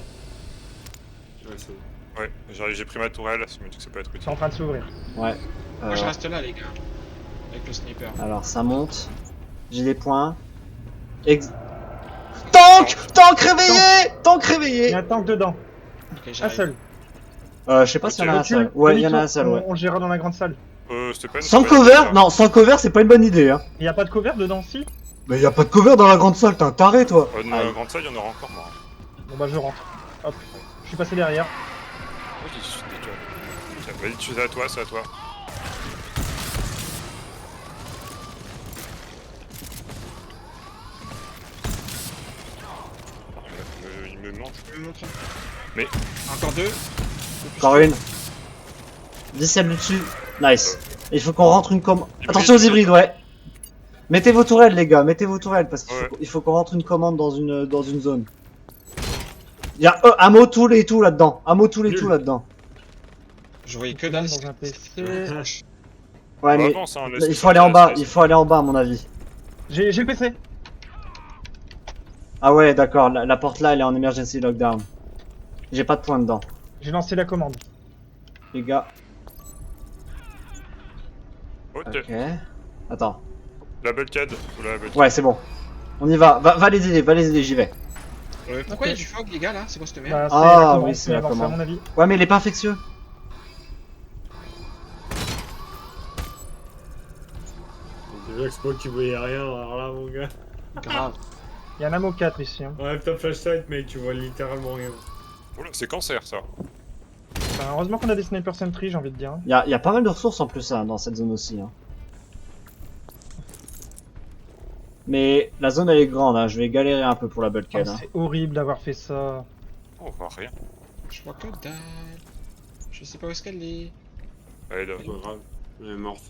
Ouais, c'est bon. Ouais, j'ai pris ma tourelle, ça me dit que ça peut être C'est utile. en train de s'ouvrir. Ouais. Moi je reste là les gars. Avec le sniper. Alors ça monte. J'ai des points. Tank réveillé. Tank Il y réveillé. a un tank dedans. Ok, Un j'arrive. seul. Je sais pas s'il y en a un Recule, seul. Ouais, il y en a demi-tour, un seul, ouais. On le gérera dans la grande salle. C'était pas une Sans tourelle, cover ça. Non, sans cover, c'est pas une bonne idée, hein. Il n'y a pas de cover dedans, si? Mais y a pas de cover dans la grande salle, t'es un taré, toi. Dans la grande salle, il y en aura encore, moi. Bon bah je rentre. Hop. Je suis passé derrière. Vas-y, tiens, vas-y, c'est à toi, c'est à toi. Il me manque. Tu me montres? Mais- Encore deux. Encore une. 17 dessus. Nice. Il faut qu'on rentre une commande. Attention aux hybrides, ouais. Mettez vos tourelles, les gars, mettez vos tourelles, parce qu'il Ouais. faut, il faut qu'on rentre une commande dans une zone. Il y a ammo tool et tout là-dedans. Ammo tool et Nul. tout là-dedans. Je voyais que dalle. Dans un PC. Ouais, On mais avance, hein, laisse il les faut aller en bas, sortir, il faut aller en bas à mon avis. J'ai le PC. Ah ouais, d'accord, la porte là, elle est en emergency lockdown. J'ai pas de points dedans. J'ai lancé la commande. Les gars. Ok. Ok. Attends. La bulkhead ou la bulkhead. Ouais, c'est bon. On y va. Va les aider, j'y vais. Pourquoi il y a du fog les gars là? C'est quoi cette merde? Bah, c'est Ah, la commande, oui, c'est c'est la avancé, commande. à mon avis. Ouais, mais il est pas infectieux. Déjà que c'est pas que tu voyais rien, alors là, mon gars. Grave. Il y a un ammo 4 ici. Hein. Ouais, t'as flashlight, mec, tu vois littéralement rien. Oula, c'est cancer ça. Enfin, heureusement qu'on a des sniper sentry, j'ai envie de dire. Hein. Il y a pas mal de ressources en plus hein, dans cette zone aussi. Hein. Mais la zone elle est grande, hein. Je vais galérer un peu pour la Oh, bulkhead. Hein. c'est horrible d'avoir fait ça. Oh, on voit rien. Je vois que dalle. Je sais pas où est-ce qu'elle est. Elle est là. C'est pas grave, elle est morte.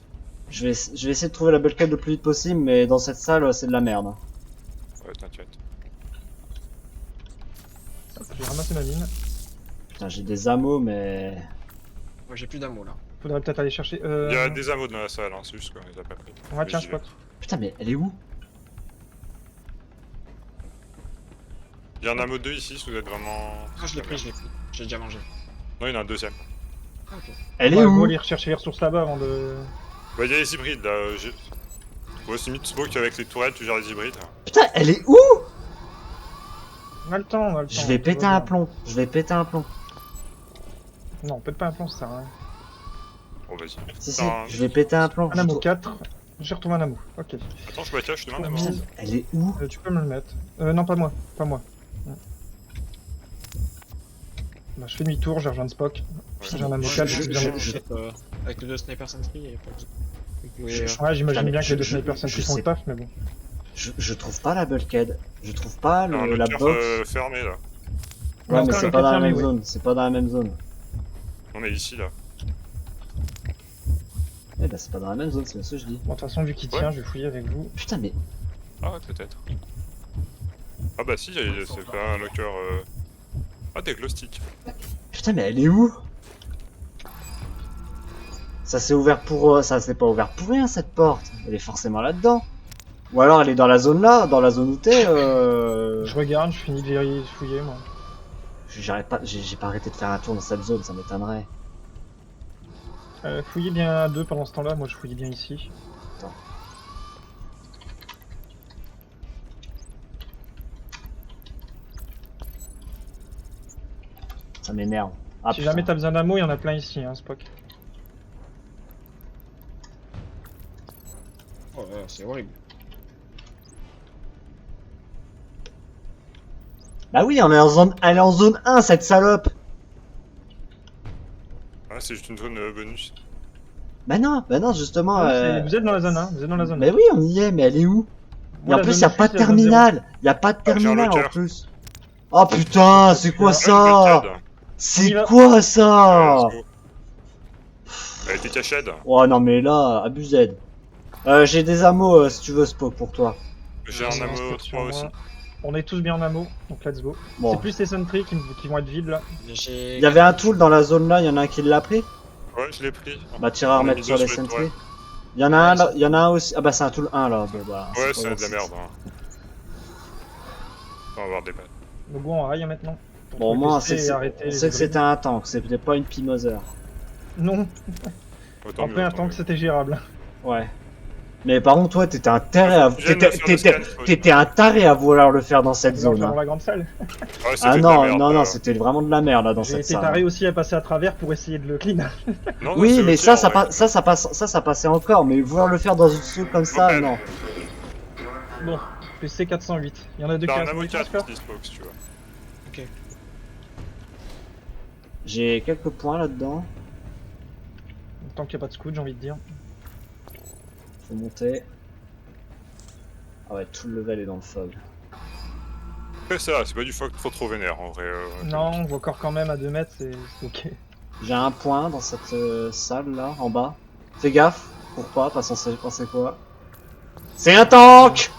Je vais essayer de trouver la bulkhead le plus vite possible, mais dans cette salle c'est de la merde. Hein. Ouais, t'inquiète. Hop, j'ai ramassé ma mine. Putain, j'ai des ammos, mais. Moi j'ai plus d'amour là. Faudrait peut-être aller chercher. Il y a des ammo dans la salle, hein, c'est juste qu'on les a pas pris. Ouais, Mais tiens, j'y vais. spot. Putain, mais elle est où? Il y a un ammo 2 ici si vous êtes vraiment. Ah, je l'ai pris, je l'ai pris. J'ai déjà mangé. Non, il y en a un deuxième. Ah, ok. Elle On est va où? aller rechercher les ressources là-bas avant de. Bah, il y a les hybrides là. Ouais, c'est mid-smoke avec les tourelles, tu gères les hybrides. Putain, elle est où? On a le temps, on a le temps. Je vais tout péter va un bien. plomb. Je vais péter un plomb. Non, pète pas un plomb, ça sert à rien. Bon, vas-y. Si, si, Attends, je vais péter un plomb. Un ammo 4. J'ai retrouvé un ammo. Ok. Attends, je me cache, je te demande un Putain, moment. Elle est où? Tu peux me le mettre. Non, pas moi. Pas moi. Bah, je fais demi-tour, j'ai rejoint Spock. J'ai un ammo 4, je- j'ai je- bien. je- Avec les deux sniper sentry, il y a pas besoin. Ouais, Putain, j'imagine mais bien que les deux je- sniper je sentry font sais le taf, mais bon. Je trouve pas la bulkhead. Je trouve pas T'as un la locker box. fermé là. Ouais, Non, mais c'est c'est un pas dans la fermé, même oui. zone. C'est pas dans la même zone. On est ici là. Eh ben, c'est pas dans la même zone, c'est ce que je dis. Bon, de toute façon, vu qu'il tient, je vais fouiller avec vous. Putain, mais. Ah, ouais, peut-être. Ah, bah si, c'est pas un locker. Ah, des glow sticks. Putain, mais elle est où? Ça s'est ouvert pour. Ça s'est pas ouvert pour rien cette porte. Elle est forcément là-dedans. Ou alors elle est dans la zone là, dans la zone où t'es. Je regarde, je finis de vérifier, de fouiller, moi. J'arrête pas, j'ai pas arrêté de faire un tour dans cette zone, ça m'étonnerait. Fouillez bien à deux pendant ce temps-là, moi je fouillais bien ici. Attends. Ça m'énerve. Ah, Si putain. jamais t'as besoin d'ammo, il y en a plein ici, hein, Spock. Oh, c'est horrible. Bah oui, on est en zone... elle est en zone 1 cette salope. Ah, c'est juste une zone bonus. Bah non, justement. Vous êtes dans la zone 1, vous êtes dans la zone 1. Mais oui, on y est, mais elle est où? Et Moi, en la plus, zone y a six, pas de la zone zéro. terminal. Y a pas de j'ai un terminal en locker. plus. Oh putain, c'est quoi Ah, ça? une bulkhead. On y C'est va. quoi Ouais, ça? let's go. Elle était cachée. Oh non mais là, abused. J'ai des ammos si tu veux Spock pour toi. J'ai Ouais, un c'est ammo Spock 3 sur aussi. moi. On est tous bien en ammo, donc let's go. Bon. C'est plus les sentries qui vont être vides là. J'ai. Il y avait un tool dans la zone là, il y en a un qui l'a pris. Ouais, je l'ai pris. Bah tu iras On a remettre mis sur deux les sur les sentries. toiles. Il y en a un là, il y en a un aussi. Ah bah c'est un tool 1 là. Bon, bah, Ouais, pas c'est de la grave. merde. Hein. On va avoir des balles. Donc bon, on raille maintenant. Pour Bon au trouver moins on PC sait et que arrêter les c'était hybrides. un tank, c'était pas une pimoseur. Non, Autant après un tank c'était gérable. Ouais. Mais par contre toi t'étais un taré à... J'ai une sur le scan, t'étais un taré à vouloir le faire dans cette Dans zone. Hein. la grande salle. Ouais, c'était Ah de la non, merde, non, c'était vraiment de la merde là dans J'ai cette été salle. taré aussi à passer à travers pour essayer de le clean. Non, non, Oui, c'est mais ok, ça, en ça, vrai. ça passait encore, mais vouloir le faire dans une zone comme ça, Ouais. non. Bon, PC 408. Il y en a deux qui T'as un restent ammo dans 4 les qui se poke, si tu veux. J'ai quelques points là-dedans. Tant qu'il n'y a pas de scout, j'ai envie de dire. Faut monter. Ah ouais, tout le level est dans le fog. Fais ça, c'est pas du fuck trop vénère en vrai. Non, on voit encore quand même à 2 mètres, c'est ok. J'ai un point dans cette salle là, en bas. Fais gaffe, pourquoi, parce qu'on sait pas c'est quoi. C'est un tank!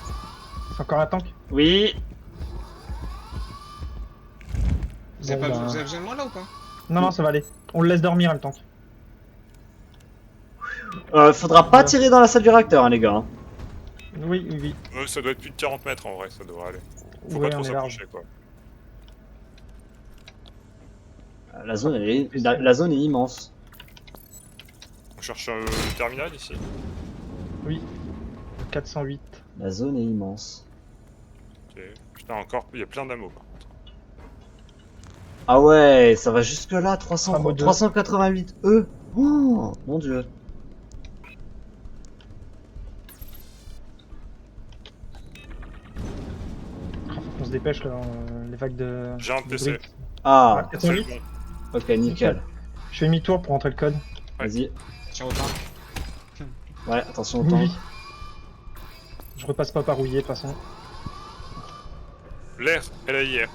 C'est encore un tank. Oui! Vous avez, Bon, pas, bah, vous avez besoin de moi là ou pas? Non, non, ça va aller. On le laisse dormir, le tank. Faudra pas tirer dans la salle du réacteur, hein, les gars. Hein. Oui, oui, oui. Ça doit être plus de 40 mètres en vrai, ça devrait aller. Faut Ouais, pas trop on est large. s'approcher quoi. La zone, la zone est immense. On cherche le terminal ici. Oui. 408. La zone est immense. Ok. Putain, encore, il y a plein d'ammo par contre. Ah ouais, ça va jusque là, 300, Ammo 2. 388 E. Oh, mon dieu. On se dépêche là, les vagues de. J'ai un de PC. briques. Ah, C'est 408. bon. ok, nickel. Je fais demi-tour pour rentrer le code. Vas-y. Tiens au tank. Ouais, attention au tank. Oui. Je repasse pas par rouillé de toute façon. L'air, LAIR.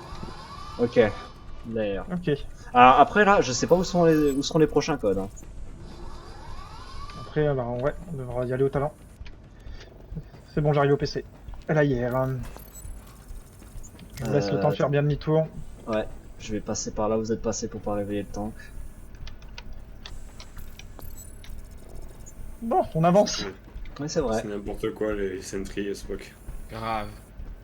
Ok. L'air. Ok. Alors après là, je sais pas où seront les prochains codes. Hein. Après, bah, ouais, on devra y aller au talent. C'est bon, j'arrive au PC. Là, hier. Je vous laisse le temps de faire bien demi-tour. Ouais, je vais passer par là où vous êtes passé pour pas réveiller le tank. Bon, on avance. Oui, c'est vrai. C'est n'importe quoi les sentries et Spock. Grave.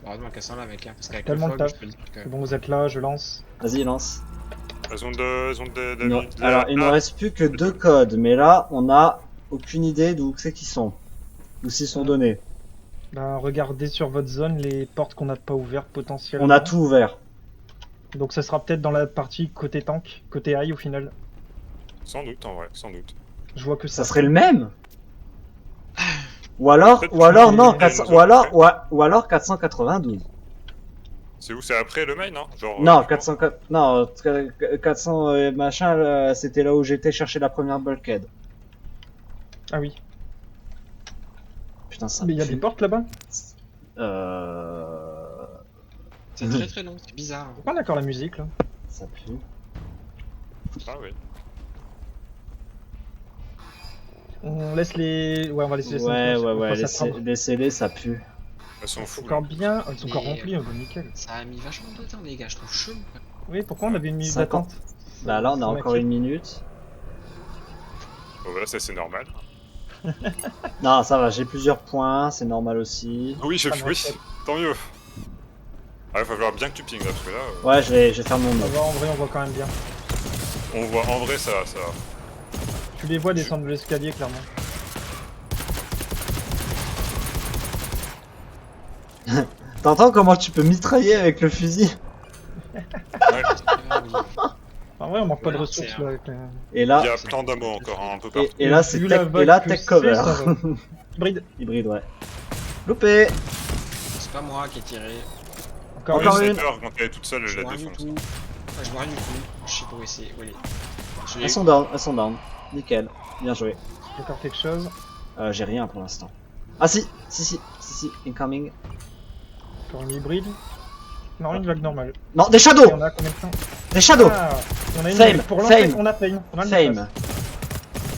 Heureusement qu'elles sont là, mec. Hein, parce qu'avec Tellement le de fog, taf. je peux dire que. C'est bon, vous êtes là, je lance. Vas-y, lance. Elles ont de Alors, il nous reste plus que 2 codes, mais là, on a aucune idée d'où c'est qu'ils sont. Ou s'ils sont donnés. Ben, regardez sur votre zone les portes qu'on n'a pas ouvertes potentiellement. On a tout ouvert. Donc ça sera peut-être dans la partie côté tank, côté high au final. Sans doute, en vrai, sans doute. Je vois que Ça serait le même. Ou alors Peut-être non, que 400 nous avons ou alors 492. C'est où? C'est après le main, non? Genre, Non, je 404 non, 400 machin, c'était là où j'étais chercher la première bulkhead. Ah oui. Putain, ça Mais il y a pue. des portes là-bas? C'est très très long, c'est bizarre. Pourquoi on a encore la musique là? Ça pue. Ah oui. On laisse les... Ouais, on va laisser les Ouais, centres, ouais, on fera ça après. laissez-les, ça pue. Elles sont C'est fous. encore bien, ils sont encore Mais- remplis, bon, nickel. Ça a mis vachement de temps les gars, je trouve chelou. Oui, pourquoi on avait une minute 50. d'attente? Bah là, on a Faut encore mettre- une minute. Bon, voilà, ça c'est normal. Non, ça va, j'ai plusieurs points, c'est normal aussi. Oui, Ah, non, oui, c'est- tant mieux. Ah, il va falloir bien que tu ping là, parce que là, Ouais, je vais faire mon Ça mot. va, en vrai, on voit quand même bien. on voit en vrai ça, ça. Tu les vois descendre de l'escalier, clairement. T'entends comment tu peux mitrailler avec le fusil? En vrai, on manque pas de Voilà, ressources c'est, là. Avec la... Et là, Il y a plein d'amour encore, hein, un peu partout. et là c'est Vu tech, la vague et là que tech c'est, cover. ça va. Hybride. Hybride, ouais. Loupé. C'est pas moi qui ai tiré. Encore Encore Oui, une. sniper, quand elle est toute seule, Je elle vois la rien du défonce. tout. Enfin, je vois rien du tout. Je sais pas où c'est. Où elle est. Je l'ai Elles eu. sont down, elles sont down. Nickel, bien joué. Encore quelque chose. J'ai rien pour l'instant. Ah si, incoming. Encore une hybride. Non, une vague normale. Non, des Et shadows. on a combien de temps? Des shadows. Ah, on a une Fame, pour lancer, fame. on a Fame. On a une Fame. place.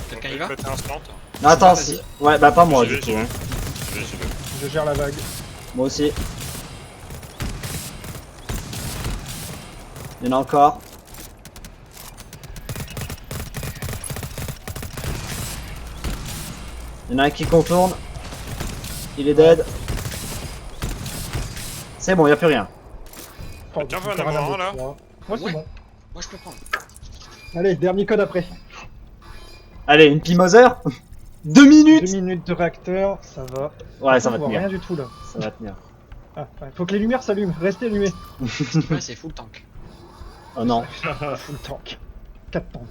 Quelqu'un y va? Faites un instant. Non, attends, Vas-y. ouais, bah pas moi J'y du vais, coup. j'y vais. Hein. J'y vais. Je gère la vague. Moi aussi. Il y en a encore. Il y en a un qui contourne. Il est dead. C'est bon, il n'y a plus rien. Oh, Tiens, encore va en avoir un un, là. autre, moi. Moi, c'est Ouais. bon. Moi je peux prendre. Allez, dernier code après. Allez, une Pimoser. 2 minutes. 2 minutes de réacteur, ça va. Ouais, ça va On voit tenir. rien du tout là. Ça va tenir. Ah, ouais, faut que les lumières s'allument. Restez allumés. Ouais, c'est full tank. Oh non. Full tank. 4 tanks.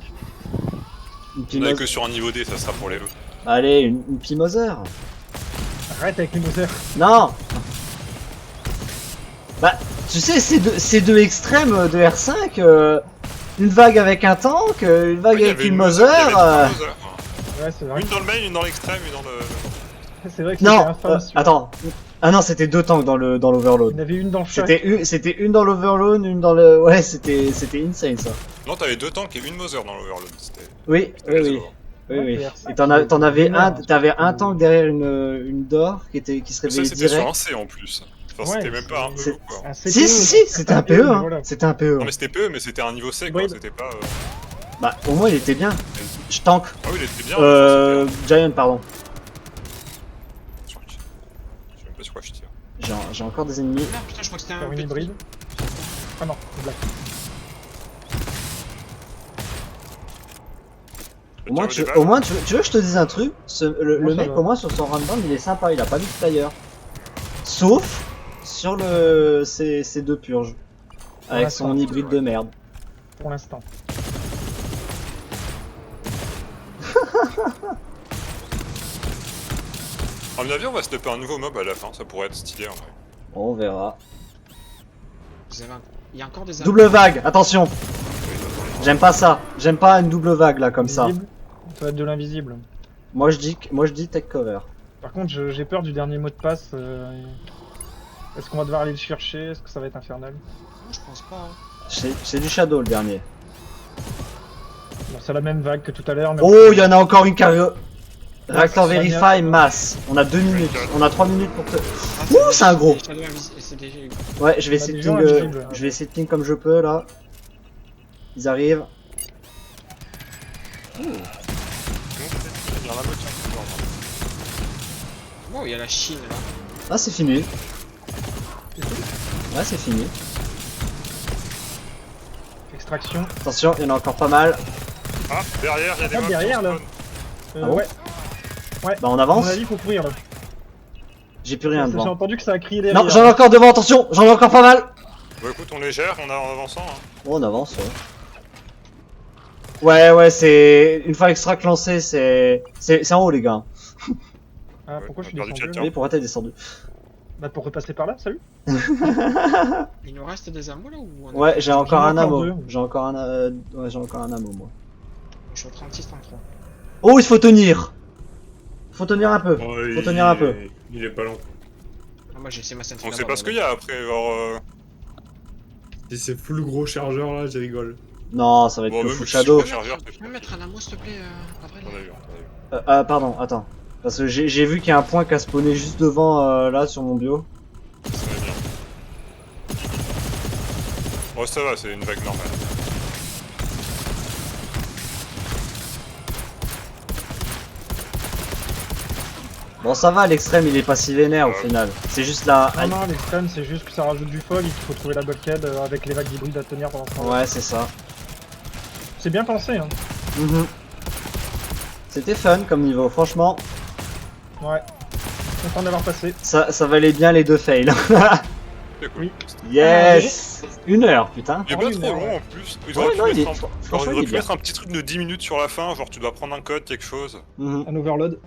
Une On est Pimoser. que sur un niveau D, ça sera pour les lots. Allez, une Pimoser. Arrête avec les moteurs. Non. Bah, tu sais, ces deux extrêmes de R5, une vague avec un tank, une vague Oui, il y avec avait une Moser, Moser. il y avait deux Moser. Ouais, c'est vrai. Une dans le main, une dans l'extrême, une dans le. C'est vrai que c'était Non, infâme. celui-là. attends. Ah non, c'était deux tanks dans Il y l'overload. en avait une dans le chat. C'était une dans l'overload, une dans le. Ouais, c'était insane ça. Non, t'avais deux tanks et une Moser dans l'overload. C'était. Oui, oui, oui. décevant. Oui, oui. Ouais, Et t'en avais énorme, un, t'avais un tank derrière une door qui se Mais ça, réveillait c'était sur un direct. C en plus. Enfin, Ouais, c'était même pas un c'est- PE quoi. Un Si, CPE, si, c'était un PE, mais hein. voilà. C'était un PE. Non, mais c'était PE, mais c'était un niveau C quoi. Bride. C'était pas. Bah, au moins il était bien. Je tank. Ah oui, il était bien. Giant, pardon. Je sais même pas sur quoi je tire. J'ai encore des ennemis. Merde, putain, je crois que c'était un Encore une petit. hybride. Ah non, c'est black. Au moins, tu veux que je te dise un truc? Le Moi, ça mec, va. au moins, sur son random, il est sympa, il a pas vu de flyer. Sauf sur ces deux purges. Avec Ouais, son ça, hybride de merde. Pour l'instant. À mon avis, on va se taper un nouveau mob à la fin, ça pourrait être stylé en vrai. Bon, on verra. Vous avez un- Il y a encore des Double vague, attention! J'aime pas ça. J'aime pas une double vague là, comme ça. Invisible. Ça va être de l'invisible. Moi je dis take cover. Par contre, j'ai peur du dernier mot de passe. Est-ce qu'on va devoir aller le chercher? Est-ce que ça va être infernal? Non, je pense pas. Hein. C'est du shadow le dernier. Bon, c'est la même vague que tout à l'heure. mais Oh, il y en a encore une carrière. Reactor ça va bien. Verify, masse. On a 2 minutes. On a 3 minutes pour te. Ah, Ouh, c'est un gros. des shadows c'est des- Ouais, je vais On a essayer de des gens ping, invisibles. je vais essayer de ping comme je peux là. Ils arrivent. Il y en a un autre qui est encore, Oh, il y a la Chine là. Ah, c'est fini. Ouais, c'est fini. Extraction. Attention, il y en a encore pas mal. Ah, derrière, il y a des Ah, mobs derrière, qui là. spawn. Ah bon Ouais. Bah, on À mon avance. avis, faut courir là. J'ai plus rien J'ai devant. entendu que ça a crié derrière. Non, j'en ai encore devant, attention, j'en ai encore pas mal. Bah écoute, on les gère, en avançant. Hein. Oh, on avance, ouais. Ouais, c'est... Une fois extract lancé, c'est en haut, les gars. Ah, pourquoi je suis on a perdu descendu quelqu'un. là Oui, pourquoi t'es descendu? Bah pour repasser par là, salut. Il nous reste des ammo là ou on a- Ouais, j'ai encore un encore ammo. deux. J'ai encore un... ouais, j'ai encore un ammo, moi. Je suis au 36-33. Oh, il faut tenir. Faut tenir un peu. Oh, Faut tenir un peu. Il est pas long. Ah, moi j'ai essayé ma scène. On sait pas ce qu'il y a après, genre. Si c'est full gros chargeur là, je rigole. Non, ça va être Bon, que même full si shadow. je peux- chargeur, Tu peux me mettre un ammo s'il te plaît, Avril? On a vu, on a vu. Pardon, attends. Parce que j'ai vu qu'il y a un point qui a spawné juste devant, là, sur mon bio. Ça va bien. Oh, ça va, c'est une vague normale. Bon, ça va, l'extrême, il est pas si vénère au Ouais. final. C'est juste là... Non, non, l'extrême, c'est juste que ça rajoute du fog et qu'il faut trouver la bulkhead avec les vagues hybrides à tenir pendant ce temps. Ouais, c'est ça. C'est bien pensé, hein. Mhm. C'était fun comme niveau, franchement. Ouais. Content d'avoir passé. Ça valait bien les deux fails. C'est cool. Oui. Yes 1 heure, putain. Il est Ah pas oui, trop mais long ouais. en plus. Ils Ouais, auraient pu non, il mettre est- un... franchement, genre, ils il est auraient pu bien. mettre un petit truc de 10 minutes sur la fin, genre tu dois prendre un code, quelque chose. Mhm. Un overload.